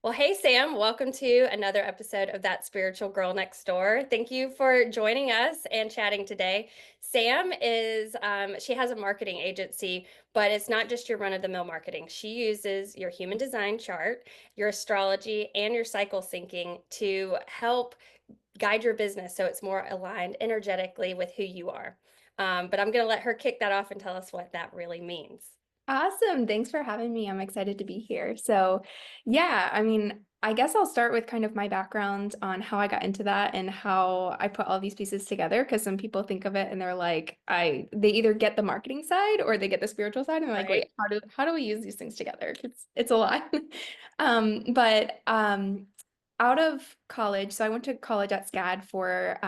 Well, hey, Sam, welcome to another episode of That Spiritual Girl Next Door. Thank you for joining us and chatting today. Sam she has a marketing agency, but it's not just your run-of-the-mill marketing. She uses your human design chart, your astrology, and your cycle syncing to help guide your business so it's more aligned energetically with who you are. But I'm going to let her kick that off and tell us what that really means. Awesome. Thanks for having me. I'm excited to be here. I guess I'll start with kind of my background on how I got into that and how I put all these pieces together because some people think of it and they're like, they either get the marketing side or they get the spiritual side and they're like, Right. wait, how do we use these things together? It's a lot. But out of college, so I went to college at SCAD for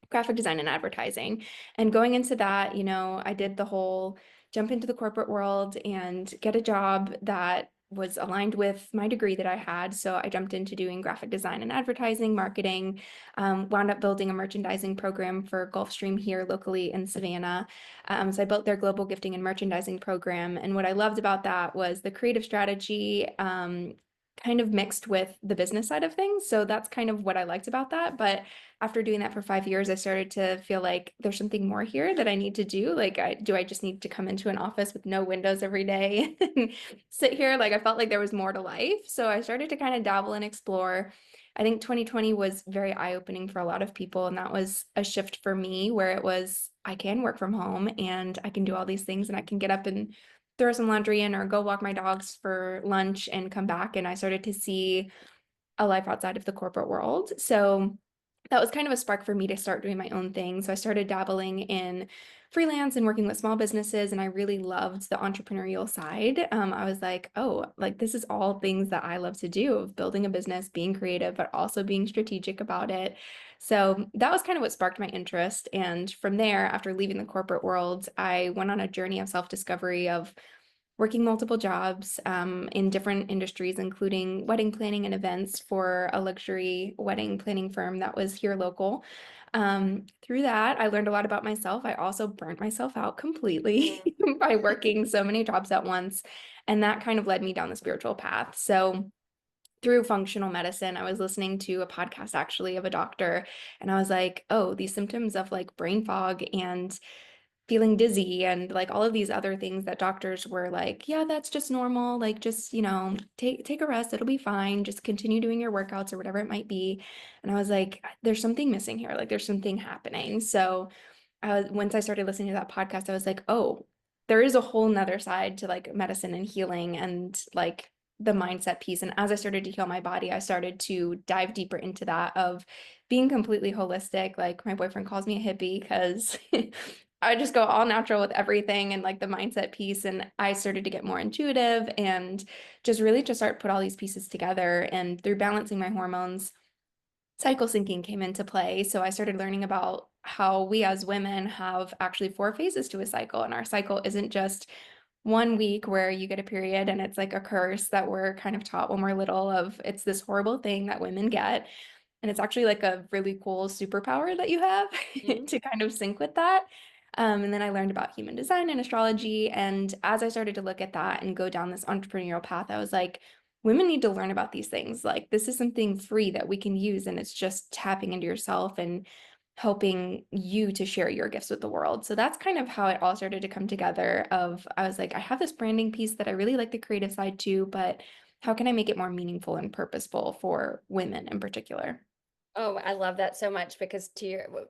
graphic design and advertising. And going into that, I did the whole jump into the corporate world and get a job that was aligned with my degree that I had. So I jumped into doing graphic design and advertising, marketing, wound up building a merchandising program for Gulfstream here locally in Savannah. So I built their global gifting and merchandising program. And what I loved about that was the creative strategy, kind of mixed with the business side of things. So that's kind of what I liked about that. But after doing that for 5 years, I started to feel like there's something more here that I need to do. Like, do I just need to come into an office with no windows every day and sit here? Like, I felt like there was more to life. So I started to kind of dabble and explore. I think 2020 was very eye-opening for a lot of people. And that was a shift for me where it was, I can work from home and I can do all these things and I can get up and throw some laundry in or go walk my dogs for lunch and come back. And I started to see a life outside of the corporate world. So that was kind of a spark for me to start doing my own thing. So I started dabbling in freelance and working with small businesses, and I really loved the entrepreneurial side. I was like, oh, like this is all things that I love to do of building a business, being creative, but also being strategic about it. So that was kind of what sparked my interest. And from there, after leaving the corporate world, I went on a journey of self-discovery of working multiple jobs in different industries, including wedding planning and events for a luxury wedding planning firm that was here local. Through that, I learned a lot about myself. I also burnt myself out completely by working so many jobs at once. And that kind of led me down the spiritual path. So, through functional medicine, I was listening to a podcast actually of a doctor, and I was like, oh, these symptoms of like brain fog and feeling dizzy and like all of these other things that doctors were like, yeah, that's just normal. Like just, take a rest, it'll be fine. Just continue doing your workouts or whatever it might be. And I was like, there's something missing here. Like there's something happening. So once I started listening to that podcast, I was like, oh, there is a whole nother side to like medicine and healing and like the mindset piece. And as I started to heal my body, I started to dive deeper into that of being completely holistic. Like my boyfriend calls me a hippie because I just go all natural with everything and like the mindset piece. And I started to get more intuitive and just really just start put all these pieces together. And through balancing my hormones, cycle syncing came into play. So I started learning about how we as women have actually four phases to a cycle. And our cycle isn't just 1 week where you get a period and it's like a curse that we're kind of taught when we're little of it's this horrible thing that women get. And it's actually like a really cool superpower that you have Mhm. to kind of sync with that. And then I learned about human design and astrology. And as I started to look at that and go down this entrepreneurial path, I was like, women need to learn about these things. Like, this is something free that we can use. And it's just tapping into yourself and helping you to share your gifts with the world. So that's kind of how it all started to come together of I was like, I have this branding piece that I really like the creative side too, but how can I make it more meaningful and purposeful for women in particular? Oh, I love that so much because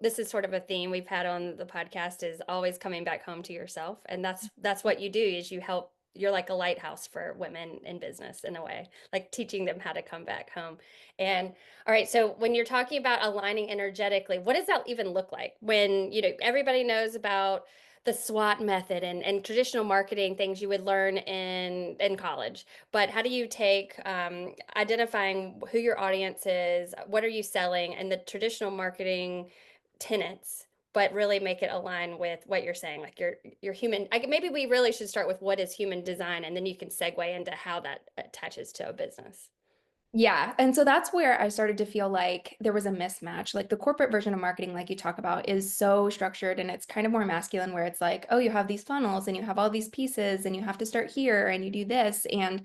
this is sort of a theme we've had on the podcast is always coming back home to yourself. And that's what you do is you're like a lighthouse for women in business in a way, like teaching them how to come back home. And all right, so when you're talking about aligning energetically, what does that even look like? When, everybody knows about the SWOT method and traditional marketing things you would learn in college. But how do you take identifying who your audience is, what are you selling, and the traditional marketing tenets, but really make it align with what you're saying, like your human. Maybe we really should start with what is human design, and then you can segue into how that attaches to a business. Yeah. And so that's where I started to feel like there was a mismatch. Like the corporate version of marketing, like you talk about, is so structured and it's kind of more masculine, where it's like, oh, you have these funnels and you have all these pieces and you have to start here and you do this. And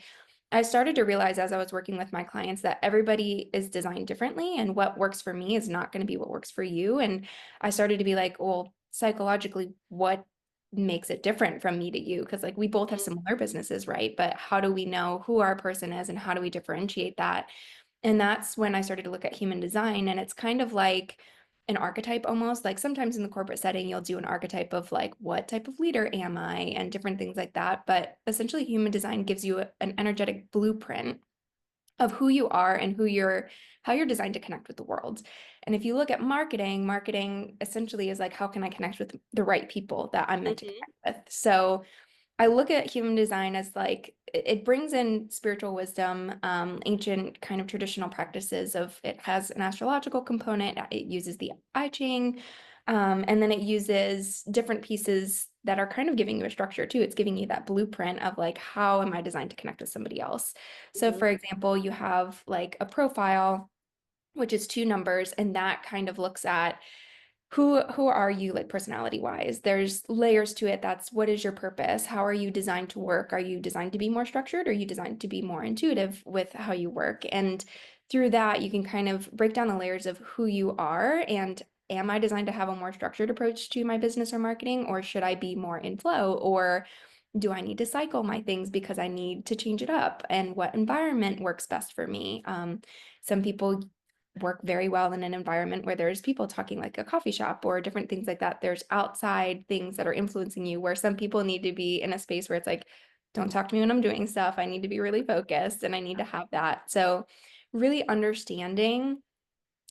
I started to realize as I was working with my clients that everybody is designed differently, and what works for me is not going to be what works for you. And I started to be like, well, psychologically, what makes it different from me to you? Because like we both have Mm, similar businesses, right? But how do we know who our person is and how do we differentiate that? And that's when I started to look at human design. And it's kind of like an archetype almost. Like sometimes in the corporate setting, you'll do an archetype of like, what type of leader am I? And different things like that. But essentially, human design gives you an energetic blueprint of who you are and how you're designed to connect with the world. And if you look at marketing, marketing essentially is like, how can I connect with the right people that I'm meant to mhm, connect with? So I look at human design as like it brings in spiritual wisdom, ancient kind of traditional practices of it has an astrological component. It uses the I Ching, and then it uses different pieces that are kind of giving you a structure too. It's giving you that blueprint of like how am I designed to connect with somebody else. So, mhm, for example, you have like a profile, which is two numbers, and that kind of looks at who are you like personality wise. There's layers to it. That's what is your purpose? How are you designed to work? Are you designed to be more structured, or are you designed to be more intuitive with how you work? And through that you can kind of break down the layers of who you are, and am I designed to have a more structured approach to my business or marketing, or should I be more in flow, or do I need to cycle my things because I need to change it up? And what environment works best for me? Some people work very well in an environment where there's people talking, like a coffee shop or different things like that. There's outside things that are influencing you, where some people need to be in a space where it's like, don't talk to me when I'm doing stuff. I need to be really focused and I need to have that. So, really understanding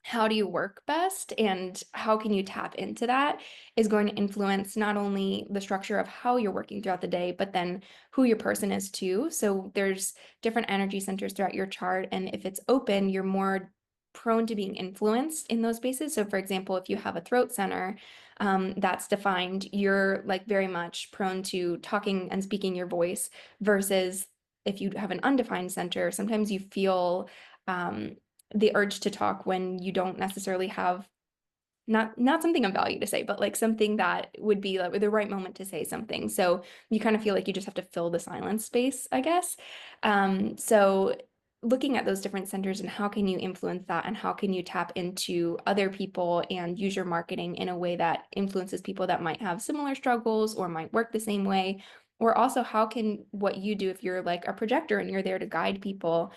how do you work best and how can you tap into that is going to influence not only the structure of how you're working throughout the day, but then who your person is too. So there's different energy centers throughout your chart, and if it's open, you're more prone to being influenced in those spaces. So for example, if you have a throat center that's defined, you're like very much prone to talking and speaking your voice, versus if you have an undefined center, sometimes you feel um, the urge to talk when you don't necessarily have not something of value to say, but like something that would be like the right moment to say something. So you kind of feel like you just have to fill the silence space, I guess. So looking at those different centers and how can you influence that and how can you tap into other people and use your marketing in a way that influences people that might have similar struggles or might work the same way. Or also, how can what you do, if you're like a projector and you're there to guide people,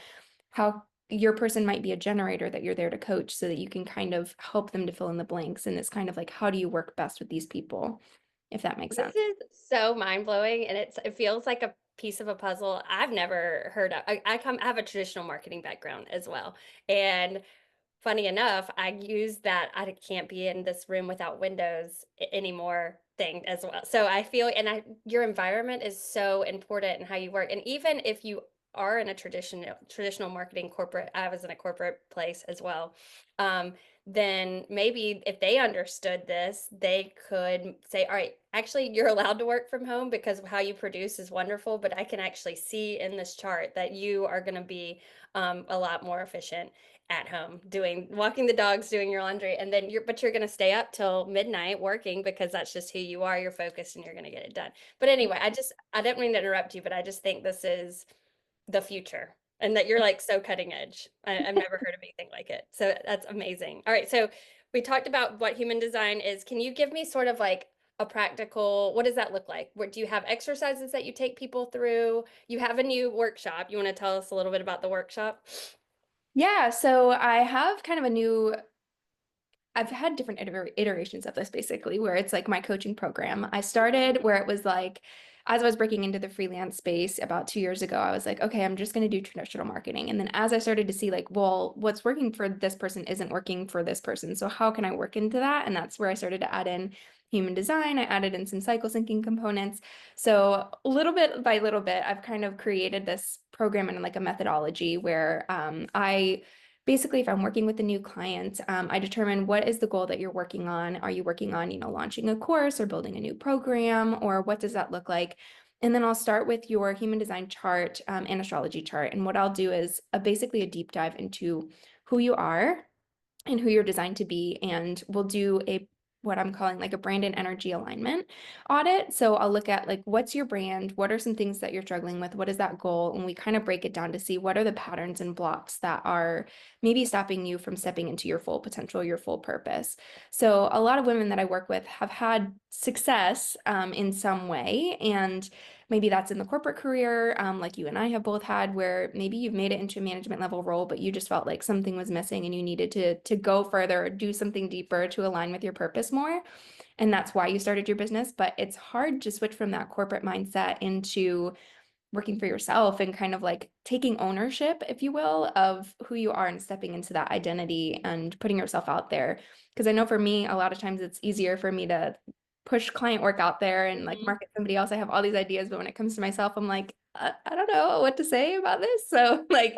how your person might be a generator that you're there to coach so that you can kind of help them to fill in the blanks. And it's kind of like, how do you work best with these people, if that makes This sense? is so mind-blowing, and it feels like a piece of a puzzle I've never heard of. I have a traditional marketing background as well, and funny enough, I use that "I can't be in this room without windows anymore" thing as well. So I feel and I your environment is so important in how you work. And even if you are in a traditional marketing corporate, I was in a corporate place as well. Then maybe if they understood this, they could say, all right, actually, you're allowed to work from home because how you produce is wonderful, but I can actually see in this chart that you are going to be a lot more efficient at home doing walking the dogs, doing your laundry, and then you're going to stay up till midnight working because that's just who you are. You're focused and you're going to get it done. But anyway, I didn't mean to interrupt you, but I just think this is the future and that you're like so cutting edge. I've never heard of anything like it. So that's amazing. All right. So we talked about what human design is. Can you give me sort of like a practical, what does that look like? What do you have exercises that you take people through? You have a new workshop. You want to tell us a little bit about the workshop? Yeah, so I have kind of a new I've had different iterations of this basically, where it's like my coaching program. I started where it was like, as I was breaking into the freelance space about 2 years ago, I was like, okay, I'm just going to do traditional marketing. And then as I started to see, like, well, what's working for this person isn't working for this person. So how can I work into that? And that's where I started to add in human design. I added in some cycle syncing components. So little bit by little bit, I've kind of created this program and like a methodology where I basically, if I'm working with a new client, I determine what is the goal that you're working on. Are you working on, launching a course or building a new program, or what does that look like? And then I'll start with your human design chart and astrology chart. And what I'll do is basically a deep dive into who you are and who you're designed to be. And we'll do a what I'm calling like a brand and energy alignment audit. So I'll look at like, what's your brand? What are some things that you're struggling with? What is that goal? And we kind of break it down to see what are the patterns and blocks that are maybe stopping you from stepping into your full potential, your full purpose. So a lot of women that I work with have had success in some way. And maybe that's in the corporate career, like you and I have both had, where maybe you've made it into a management level role, but you just felt like something was missing and you needed to go further or do something deeper to align with your purpose more. And that's why you started your business. But it's hard to switch from that corporate mindset into working for yourself and kind of like taking ownership, if you will, of who you are and stepping into that identity and putting yourself out there. Because I know for me, a lot of times it's easier for me to push client work out there and like Mhm. market somebody else. I have all these ideas, but when it comes to myself, I'm like, I don't know what to say about this. So like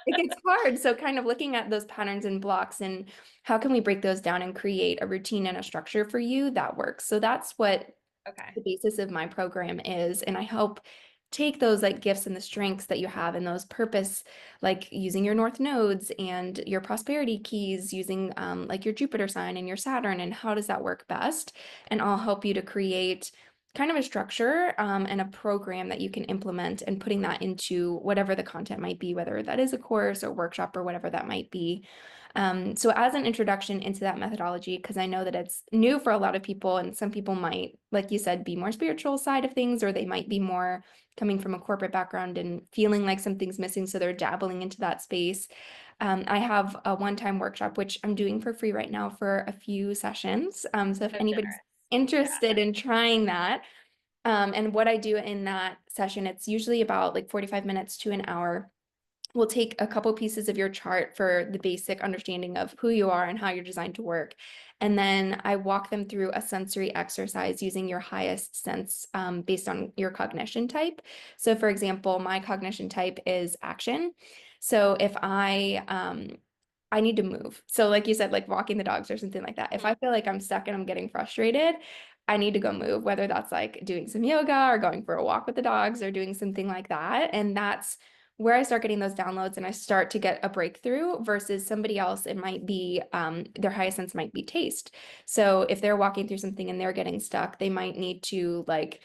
it gets hard. So kind of looking at those patterns and blocks and how can we break those down and create a routine and a structure for you that works. So that's what Okay. the basis of my program is. And I help take those like gifts and the strengths that you have and those purpose, like using your North nodes and your prosperity keys, using like your Jupiter sign and your Saturn, and how does that work best? And I'll help you to create kind of a structure and a program that you can implement and putting that into whatever the content might be, whether that is a course or workshop or whatever that might be. So as an introduction into that methodology, because I know that it's new for a lot of people, and some people might, like you said, be more spiritual side of things, or they might be more coming from a corporate background and feeling like something's missing, so they're dabbling into that space. I have a one-time workshop, which I'm doing for free right now for a few sessions. So if So anybody's generous. Yeah. interested in trying that, and what I do in that session, it's usually about like 45 minutes to an hour. We'll take a couple pieces of your chart for the basic understanding of who you are and how you're designed to work. And then I walk them through a sensory exercise using your highest sense based on your cognition type. So, for example, my cognition type is action. So, if I need to move. So, like you said, like walking the dogs or something like that. If Mhm. I feel like I'm stuck and I'm getting frustrated, I need to go move, whether that's like doing some yoga or going for a walk with the dogs or doing something like that. And that's where I start getting those downloads and I start to get a breakthrough versus somebody else, it might be their highest sense might be taste. So if they're walking through something and they're getting stuck, they might need to like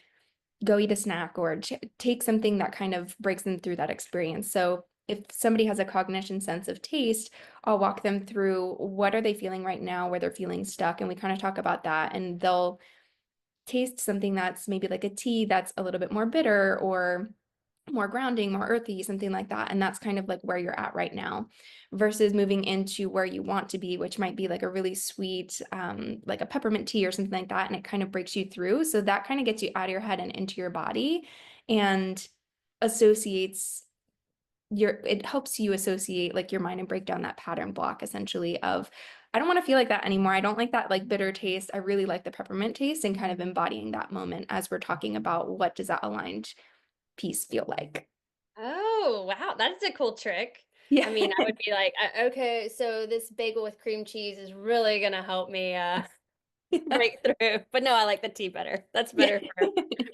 go eat a snack or take something that kind of breaks them through that experience. So if somebody has a cognition sense of taste, I'll walk them through what are they feeling right now, where they're feeling stuck, and we kind of talk about that, and they'll taste something that's maybe like a tea that's a little bit more bitter or more grounding, more earthy, something like that. And that's kind of like where you're at right now versus moving into where you want to be, which might be like a really sweet, like a peppermint tea or something like that. And it kind of breaks you through. So that kind of gets you out of your head and into your body and associates it helps you associate like your mind and break down that pattern block essentially of I don't want to feel like that anymore. I don't like that like bitter taste. I really like the peppermint taste and kind of embodying that moment as we're talking about what does that aligned piece feel like. Oh, wow, that's a cool trick. I Yeah. mean, I would be like, okay, so this bagel with cream cheese is really gonna help me break through." But no, I like the tea better. That's Yeah. better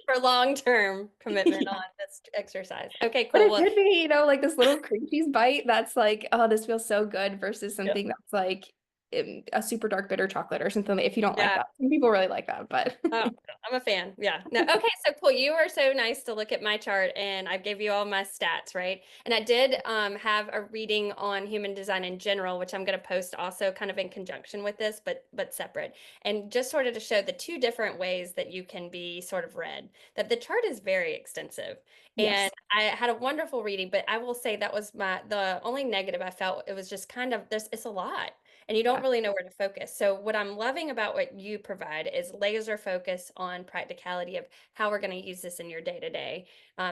for long-term commitment on Yeah. this exercise. Okay, But cool. it Well, could be, like this little cream cheese bite that's like, oh, this feels so good versus yeah. something that's like a super dark bitter chocolate or something if you don't like Yeah. that. Some people really like that, but Oh, I'm a fan. Yeah. No. Okay. So cool. You were so nice to look at my chart, and I gave you all my stats, right? And I did have a reading on human design in general, which I'm going to post also, kind of in conjunction with this, but separate, and just sort of to show the two different ways that you can be sort of read. That the chart is very extensive, and yes. I had a wonderful reading. But I will say that was the only negative I felt. It was just kind of there's it's a lot and you don't Yeah. really know where to focus. So what I'm loving about what you provide is laser focus on practicality of how we're going to use this in your day to day,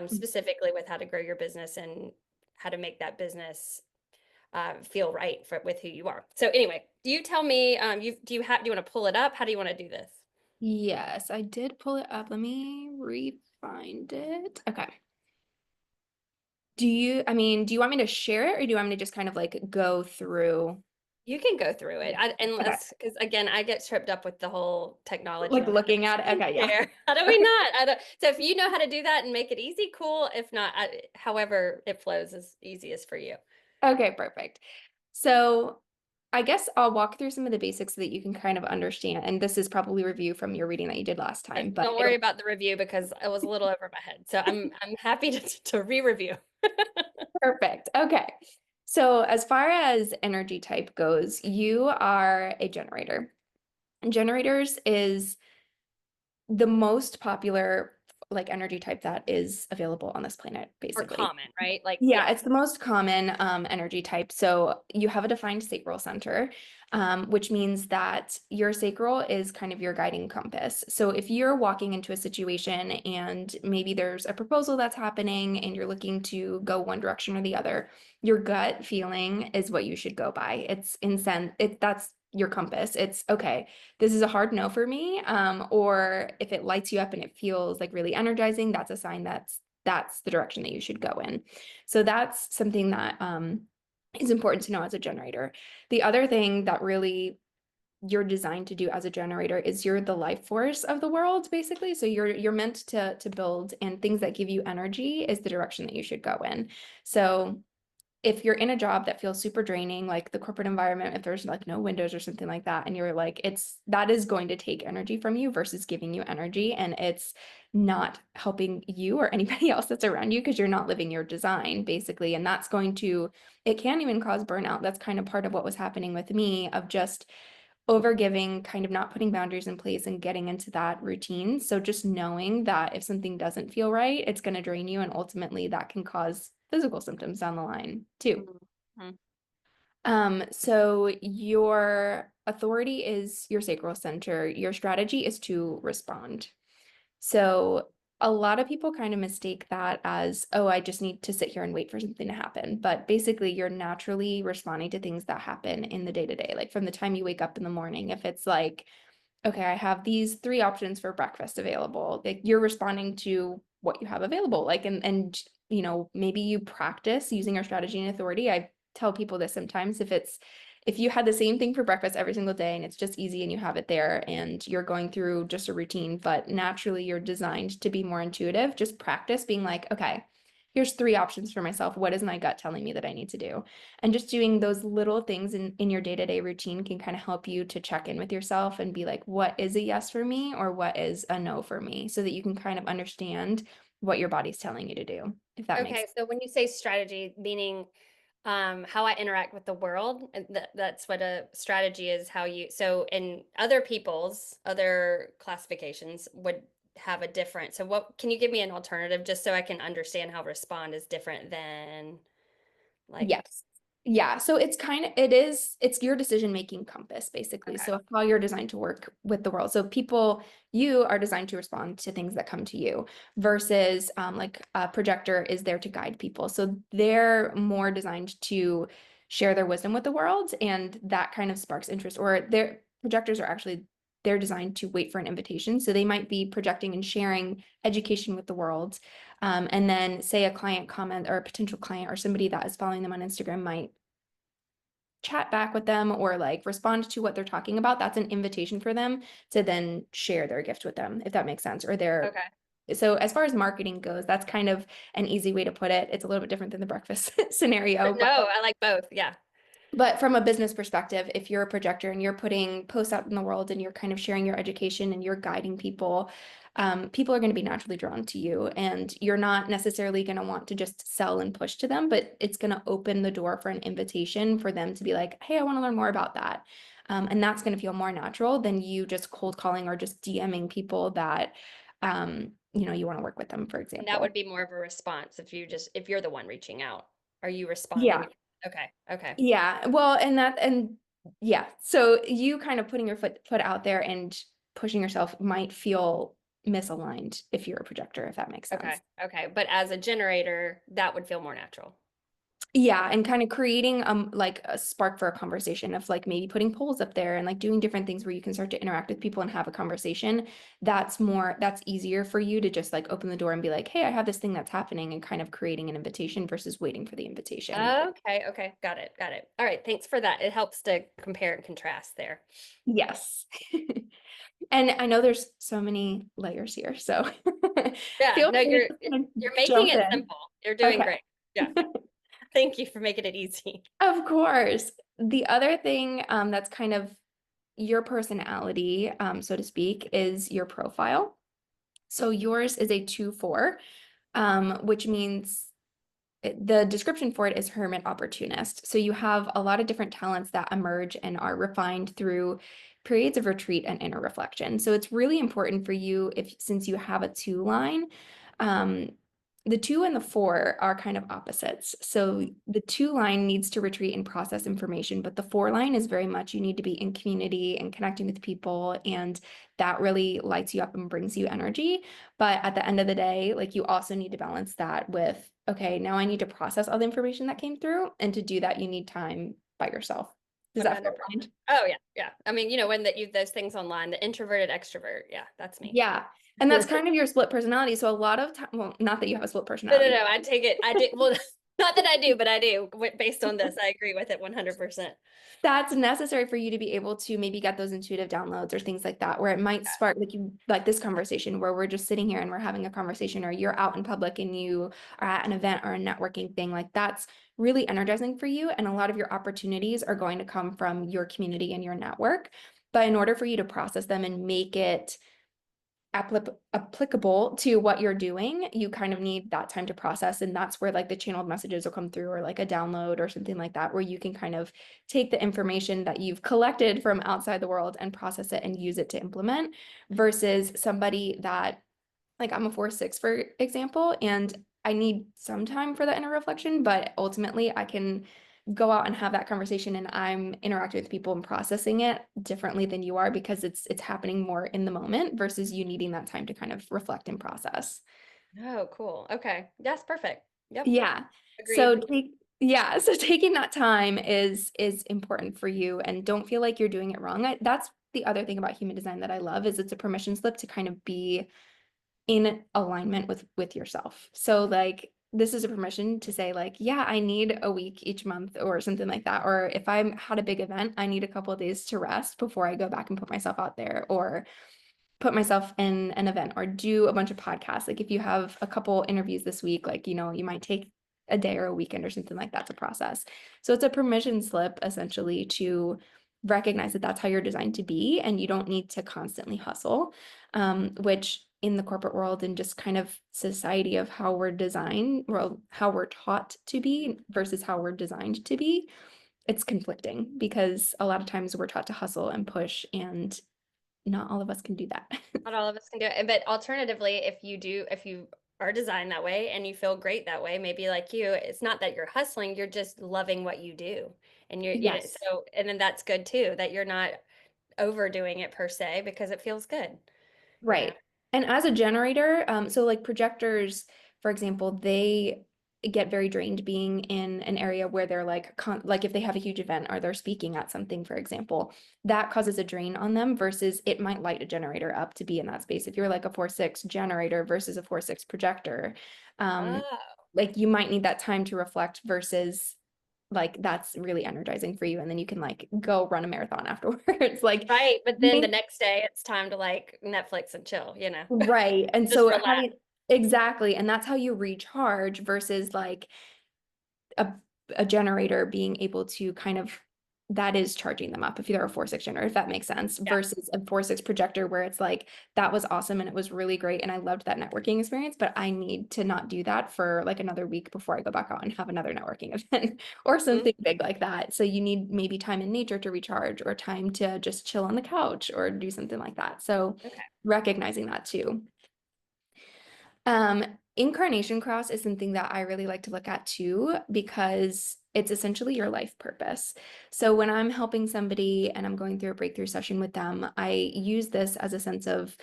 specifically with how to grow your business and how to make that business feel right with who you are. So anyway, do you tell me, do you want to pull it up? How do you want to do this? Yes, I did pull it up. Let me re-find it. Okay. Do you want me to share it or do you want me to just kind of like go through? You can go through it, Okay. unless because again, I get tripped up with the whole technology Like on how looking at it. to Okay, yeah. share. How do we not? I don't, so if you know how to do that and make it easy, cool. If not, however it flows is easiest for you. Okay, perfect. So I guess I'll walk through some of the basics so that you can kind of understand. And this is probably review from your reading that you did last time, but Don't worry about the review because it was a little over my head. So I'm happy to re-review. perfect. Okay. So as far as energy type goes, you are a generator. Generators is the most popular like energy type that is available on this planet, Or basically. common, right? Like, Yeah, yeah. it's the most common energy type. So you have a defined sacral center, which means that your sacral is kind of your guiding compass. So if you're walking into a situation and maybe there's a proposal that's happening and you're looking to go one direction or the other, your gut feeling is what you should go by. That's your compass. It's okay, this is a hard no for me. Or if it lights you up and it feels like really energizing, that's a sign that's the direction that you should go in. So that's something that is important to know as a generator. The other thing that really you're designed to do as a generator is you're the life force of the world, basically. So you're meant to build, and things that give you energy is the direction that you should go in. So if you're in a job that feels super draining, like the corporate environment, if there's like no windows or something like that, and you're like, that is going to take energy from you versus giving you energy, and it's not helping you or anybody else that's around you because you're not living your design, basically. And it can even cause burnout. That's kind of part of what was happening with me of just overgiving, kind of not putting boundaries in place and getting into that routine. So just knowing that if something doesn't feel right, it's going to drain you. And ultimately that can cause physical symptoms down the line too. Mhm. So your authority is your sacral center. Your strategy is to respond. So a lot of people kind of mistake that as, oh, I just need to sit here and wait for something to happen. But basically, you're naturally responding to things that happen in the day to day, like from the time you wake up in the morning. If it's like, okay, I have these three options for breakfast available. Like you're responding to what you have available. Like, and maybe you practice using your strategy and authority. I tell people this sometimes if you had the same thing for breakfast every single day and it's just easy and you have it there and you're going through just a routine, but naturally you're designed to be more intuitive, just practice being like, okay, here's three options for myself. What is my gut telling me that I need to do? And just doing those little things in your day-to-day routine can kind of help you to check in with yourself and be like, what is a yes for me or what is a no for me? So that you can kind of understand what your body's telling you to do, if that makes Okay, sense. so when you say strategy, meaning how I interact with the world, and that's what a strategy is, how you, so in other people's other classifications would have a different. So what, can you give me an alternative just so I can understand how respond is different than like, Yes. Yeah. So it's your decision-making compass, basically. okay. So how you're designed to work with the world. So you are designed to respond to things that come to you versus like a projector is there to guide people. So they're more designed to share their wisdom with the world, and that kind of sparks interest. Or their projectors are actually they're designed to wait for an invitation. So they might be projecting and sharing education with the world, and then say a client comment or a potential client or somebody that is following them on Instagram might chat back with them or like respond to what they're talking about. That's an invitation for them to then share their gift with them, if that makes sense. Okay. So as far as marketing goes, that's kind of an easy way to put it. It's a little bit different than the breakfast scenario, No, I like both. Yeah. but from a business perspective, if you're a projector and you're putting posts out in the world and you're kind of sharing your education and you're guiding people, people are going to be naturally drawn to you. And you're not necessarily going to want to just sell and push to them, but it's going to open the door for an invitation for them to be like, hey, I want to learn more about that. And that's going to feel more natural than you just cold calling or just DMing people that, you want to work with them, for And that would example. be more of a response if you're the one reaching out. Are you Yeah. responding? Okay. Okay. Yeah, well, and yeah, so you kind of putting your foot out there and pushing yourself might feel misaligned if you're a projector, if that makes Okay. sense. Okay. But as a generator, that would feel more natural. Yeah, and kind of creating like a spark for a conversation of like maybe putting polls up there and like doing different things where you can start to interact with people and have a conversation. That's easier for you to just like open the door and be like, hey, I have this thing that's happening, and kind of creating an invitation versus waiting for the invitation. Okay, okay, got it, got it. All right, thanks for that. It helps to compare and contrast there. Yes. And I know there's so many layers here, so Yeah, feel no, free you're to kind of you're making jump it in. simple. You're doing Okay. great. Yeah, thank you for making it easy. Of course. the other thing that's kind of your personality, so to speak, is your profile. So yours is a 2-4, which means the description for it is hermit opportunist. So you have a lot of different talents that emerge and are refined through periods of retreat and inner reflection. So it's really important for you if since you have a 2 line, um, the 2 and the 4 are kind of opposites. So the 2 line needs to retreat and process information, but the 4 line is very much you need to be in community and connecting with people, and that really lights you up and brings you energy. But at the end of the day, like you also need to balance that with, okay, now I need to process all the information that came through. And to do that, you need time by yourself. Does that feel 100%. aligned? Oh yeah, yeah. I mean, when that you those things online, the introverted extrovert, yeah, that's me. Yeah. And that's kind of your split personality. So a lot of time, well, not that you have a split No, no, personality. no. I take it. I do. Well, not that I do, but I do. Based on this, I agree with it 100%. That's necessary for you to be able to maybe get those intuitive downloads or things like that, where it might spark like you like this conversation where we're just sitting here and we're having a conversation, or you're out in public and you are at an event or a networking thing. Like that's really energizing for you. And a lot of your opportunities are going to come from your community and your network. But in order for you to process them and make it applicable to what you're doing, you kind of need that time to process. And that's where like the channeled messages will come through, or like a download or something like that, where you can kind of take the information that you've collected from outside the world and process it and use it to implement, versus somebody that, like I'm a 4-6, for example, and I need some time for that inner reflection, but ultimately I can go out and have that conversation and I'm interacting with people and processing it differently than you are, because it's happening more in the moment versus you needing that time to kind of reflect and process. Oh, cool. Okay. That's perfect. Yep. Yeah. So Agreed. yeah, so taking that time is important for you, and don't feel like you're doing it wrong. That's the other thing about human design that I love, is it's a permission slip to kind of be in alignment with yourself. So like this is a permission to say like, yeah, I need a week each month or something like that. Or if I'm had a big event, I need a couple of days to rest before I go back and put myself out there, or put myself in an event, or do a bunch of podcasts. Like if you have a couple interviews this week, like, you might take a day or a weekend or something like that to process. So it's a permission slip essentially to recognize that that's how you're designed to be, and you don't need to constantly hustle, which in the corporate world and just kind of society of how we're designed, well, how we're taught to be versus how we're designed to be, it's conflicting because a lot of times we're taught to hustle and push, and not all of us can do that. Not all of us can do it. But alternatively, if you are designed that way and you feel great that way, maybe like you, it's not that you're hustling, you're just loving what you do. And Yes. so, and then that's good too, that you're not overdoing it per se because it feels good, you know? Right. And as a generator, so like projectors, for example, they get very drained being in an area where they're like like if they have a huge event or they're speaking at something, for example, that causes a drain on them, versus it might light a generator up to be in that space. If you're like a 4-6 generator versus a 4-6 projector, um, Oh, like you might need that time to reflect, versus like that's really energizing for you, and then you can like go run a marathon afterwards. Like right. But then the next day it's time to like Netflix and chill, right. And just so relax. having exactly, and that's how you recharge, versus like a a generator being able to kind of, that is charging them up if they're a 4-6 generator, if that makes sense, Yeah. versus a 4-6 projector where it's like that was awesome and it was really great and I loved that networking experience, but I need to not do that for like another week before I go back out and have another networking event or Mhm. something big like that. So you need maybe time in nature to recharge, or time to just chill on the couch or do something like that. So Okay. recognizing that too. Incarnation cross is something that I really like to look at too, because it's essentially your life purpose. So when I'm helping somebody and I'm going through a breakthrough session with them, I use this as a sense of,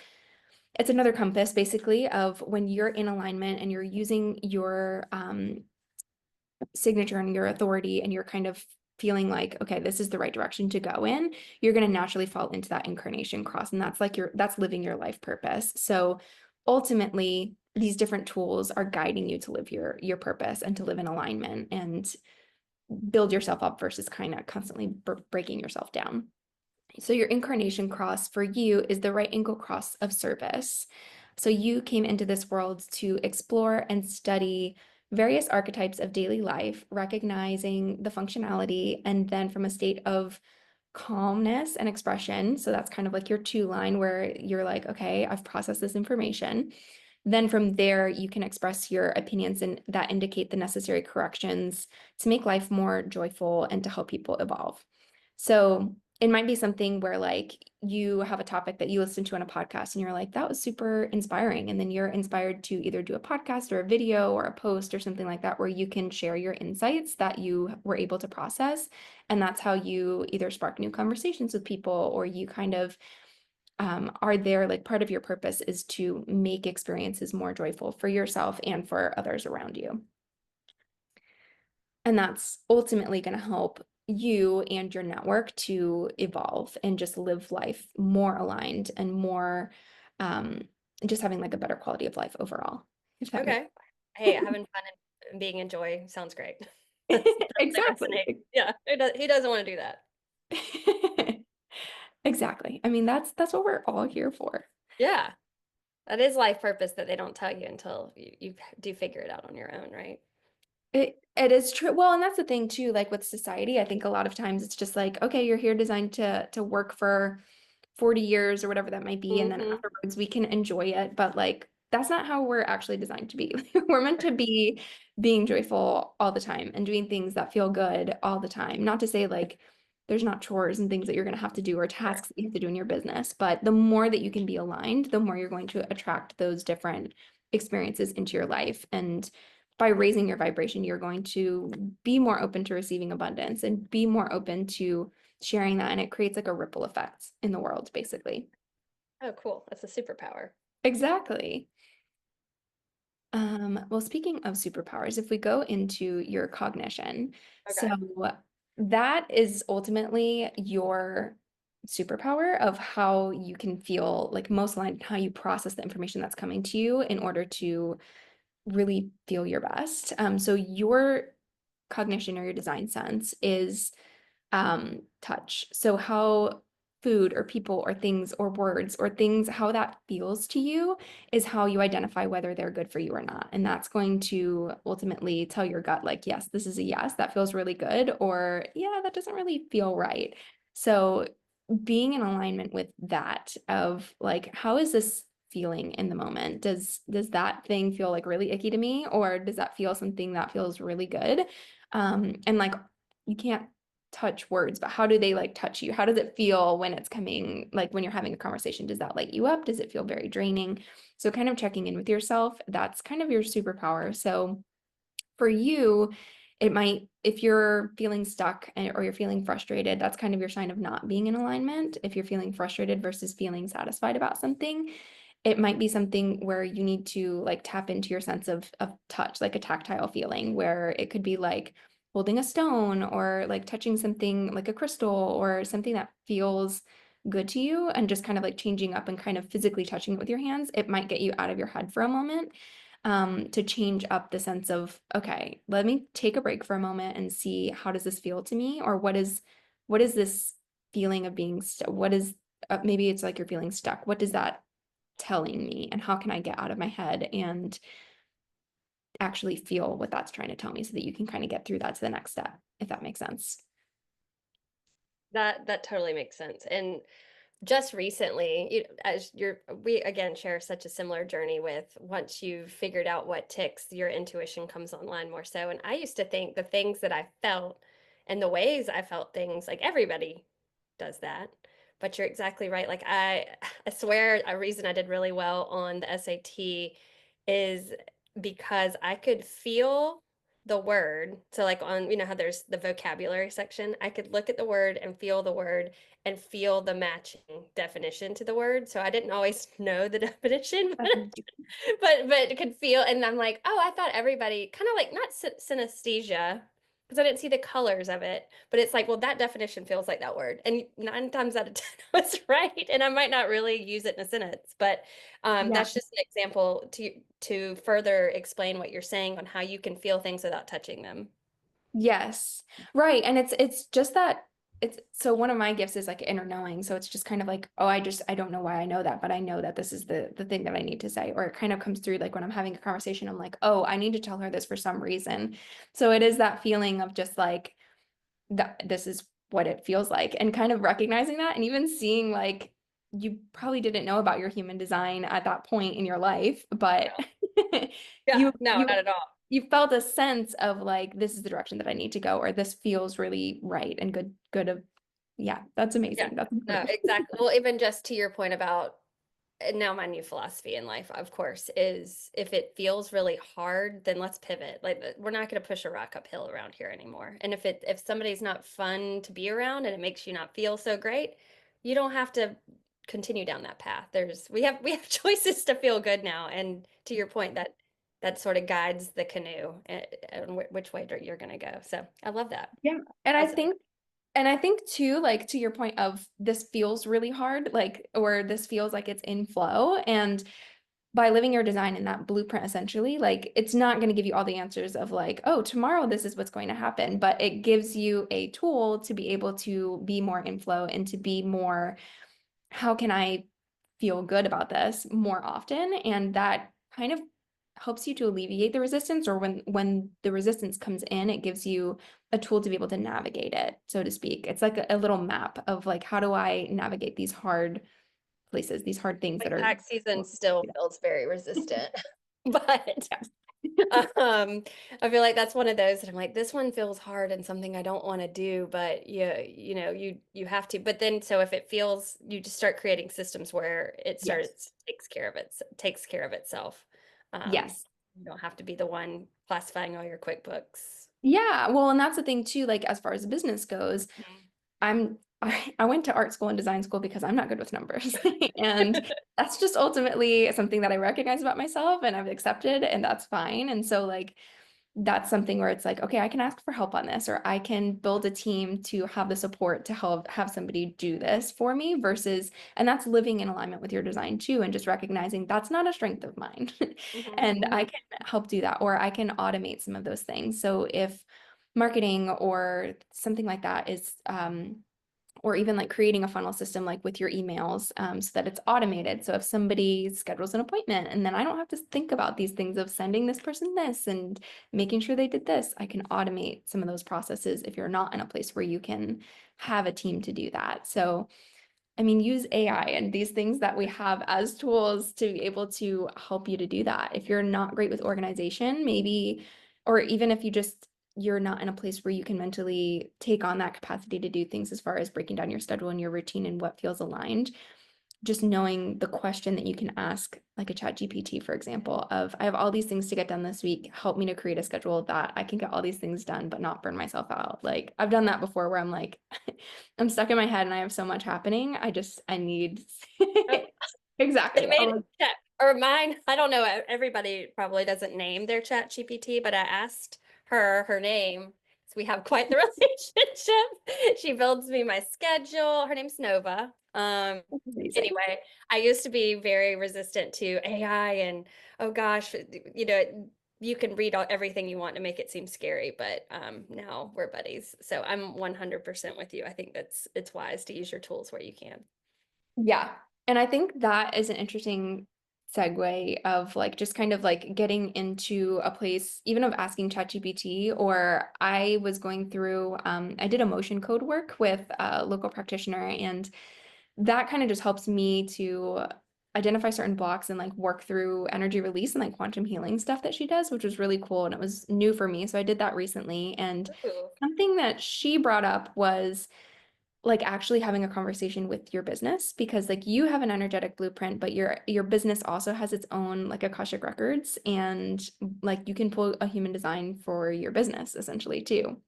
it's another compass basically of when you're in alignment and you're using your signature and your authority, and you're kind of feeling like, okay, this is the right direction to go in, you're going to naturally fall into that incarnation cross. And that's like that's living your life purpose. So ultimately, these different tools are guiding you to live your purpose and to live in alignment and build yourself up versus kind of constantly breaking yourself down. So your incarnation cross for you is the right angle cross of service. So you came into this world to explore and study various archetypes of daily life, recognizing the functionality, and then from a state of calmness and expression. So that's kind of like your two line where you're like, okay, I've processed this information. Then from there, you can express your opinions and that indicate the necessary corrections to make life more joyful and to help people evolve. So it might be something where like you have a topic that you listen to on a podcast and you're like, that was super inspiring. And then you're inspired to either do a podcast or a video or a post or something like that, where you can share your insights that you were able to process. And that's how you either spark new conversations with people, or you kind of are there, like part of your purpose is to make experiences more joyful for yourself and for others around you. And that's ultimately going to help you and your network to evolve and just live life more aligned and more, um, just having like a better quality of life overall, if that makes Okay. Hey, having fun and being in joy sounds great. That's the exactly. resonate. Yeah, who doesn't want to do that? Exactly. I mean, that's what we're all here for. Yeah, that is life purpose that they don't tell you until you do figure it out on your own, right? It is true. Well, and that's the thing too, like with society, I think a lot of times it's just like, okay, you're here designed to work for 40 years or whatever that might be, and then Hmm. afterwards we can enjoy it. But like that's not how we're actually designed to be. We're meant to be being joyful all the time and doing things that feel good all the time. Not to say like there's not chores and things that you're gonna have to do or Sure. tasks that you have to do in your business, but the more that you can be aligned, the more you're going to attract those different experiences into your life. And by raising your vibration, you're going to be more open to receiving abundance and be more open to sharing that. And it creates like a ripple effect in the world, basically. Oh, cool. That's a superpower. Exactly. Well, speaking of superpowers, if we go into your cognition, so Okay. that is ultimately your superpower of how you can feel like most aligned, how you process the information that's coming to you in order to really feel your best. So your cognition or your design sense is touch. So how food or people or things or words or things, how that feels to you is how you identify whether they're good for you or not. And that's going to ultimately tell your gut, like, yes, this is a yes, that feels really good, or yeah, that doesn't really feel right. So being in alignment with that of like, how is this feeling in the moment? Does that thing feel like really icky to me, or does that feel something that feels really good? And like you can't touch words, but how do they like touch you? How does it feel when it's coming, like when you're having a conversation? Does that light you up? Does it feel very draining? So kind of checking in with yourself, that's kind of your superpower. So for you, it might, if you're feeling stuck or you're feeling frustrated, that's kind of your sign of not being in alignment. If you're feeling frustrated versus feeling satisfied about something, it might be something where you need to like tap into your sense of touch, like a tactile feeling, where it could be like holding a stone or like touching something like a crystal or something that feels good to you, and just kind of like changing up and kind of physically touching it with your hands. It might get you out of your head for a moment, to change up the sense of, okay, let me take a break for a moment and see how does this feel to me, or what is this feeling of being what is maybe it's like you're feeling stuck. What does that telling me, and how can I get out of my head and actually feel what that's trying to tell me, so that you can kind of get through that to the next step, if that makes sense. That totally makes sense. And just recently, as we again share such a similar journey with once you've figured out what ticks, your intuition comes online more so. And I used to think the things that I felt and the ways I felt things, like everybody does that. But you're exactly right. Like I swear a reason I did really well on the SAT is because I could feel the word. So like on, how there's the vocabulary section, I could look at the word and feel the word and feel the matching definition to the word. So I didn't always know the definition, That's amazing. but could feel. And I'm like, oh, I thought everybody kind of like not synesthesia because I didn't see the colors of it, but it's like, well, that definition feels like that word, and 9 times out of 10, I was right, and I might not really use it in a sentence, but Yeah. that's just an example to further explain what you're saying on how you can feel things without touching them. Yes. Right. And it's just that. it's so one of my gifts is like inner knowing. So it's just kind of like, oh, I don't know why I know that, but I know that this is the thing that I need to say. Or it kind of comes through like when I'm having a conversation, I'm like, oh, I need to tell her this for some reason. So it is that feeling of just like that this is what it feels like, and kind of recognizing that, and even seeing like you probably didn't know about your human design at that point in your life, but Yeah, you no, you not at all. you felt a sense of like this is the direction that I need to go, or this feels really right and good of yeah, that's Yeah, amazing. That's no, incredible. exactly. Well, even just to your point about, and now my new philosophy in life, of course, is if it feels really hard, then let's pivot. Like we're not going to push a rock uphill around here anymore. And if somebody's not fun to be around and it makes you not feel so great, you don't have to continue down that path. We have choices to feel good now. And to your point, that sort of guides the canoe and which way you're going to go. So I love that. Yeah. And I Positive. think and I think too, like to your point of this feels really hard, like, or this feels like it's in flow. And by living your design in that blueprint, essentially, like it's not going to give you all the answers of like, oh, tomorrow this is what's going to happen, but it gives you a tool to be able to be more in flow and to be more, how can I feel good about this more often? And that kind of helps you to alleviate the resistance, or when the resistance comes in, it gives you a tool to be able to navigate it, so to speak. It's like a little map of like, how do I navigate these hard places, these hard things that Like are tax season still feels very resistant, but yes. Um, I feel like that's one of those that I'm like, this one feels hard and something I don't want to do, but you have to. But then so if it feels, you just start creating systems where it Yes. starts takes care of itself. Um, Yes. you don't have to be the one classifying all your QuickBooks. Yeah. Well, and that's the thing too, like as far as business goes, Mhm. I went to art school and design school because I'm not good with numbers. And that's just ultimately something that I recognize about myself and I've accepted, and that's fine. And so like that's something where it's like, okay, I can ask for help on this, or I can build a team to have the support to help have somebody do this for me versus, and that's living in alignment with your design too, and just recognizing that's not a strength of mine. Mhm. And I can help do that, or I can automate some of those things. So if marketing or something like that is, or even like creating a funnel system like with your emails, so that it's automated. So if somebody schedules an appointment and then I don't have to think about these things of sending this person this and making sure they did this, I can automate some of those processes if you're not in a place where you can have a team to do that. So I mean, use AI and these things that we have as tools to be able to help you to do that. If you're not great with organization, maybe, or even if you're not in a place where you can mentally take on that capacity to do things as far as breaking down your schedule and your routine and what feels aligned, just knowing the question that you can ask, like a chat GPT, for example, of I have all these things to get done this week. Help me to create a schedule that I can get all these things done, but not burn myself out. Like I've done that before where I'm like, I'm stuck in my head and I have so much happening. I need They exactly. made Oh, chat or mine. I don't know. Everybody probably doesn't name their chat GPT, but I asked her name. So we have quite the relationship. She builds me my schedule. Her name's Nova. that's amazing. Anyway, I used to be very resistant to AI and oh gosh, you can read everything you want to make it seem scary, but now we're buddies. So I'm 100% with you. I think it's wise to use your tools where you can. Yeah. And I think that is an interesting segue of like just kind of like getting into a place even of asking ChatGPT, or I was going through I did emotion code work with a local practitioner, and that kind of just helps me to identify certain blocks and like work through energy release and like quantum healing stuff that she does, which was really cool and it was new for me. So I did that recently, and Ooh. something that she brought up was like actually having a conversation with your business, because like you have an energetic blueprint, but your business also has its own like Akashic records, and like you can pull a human design for your business essentially too.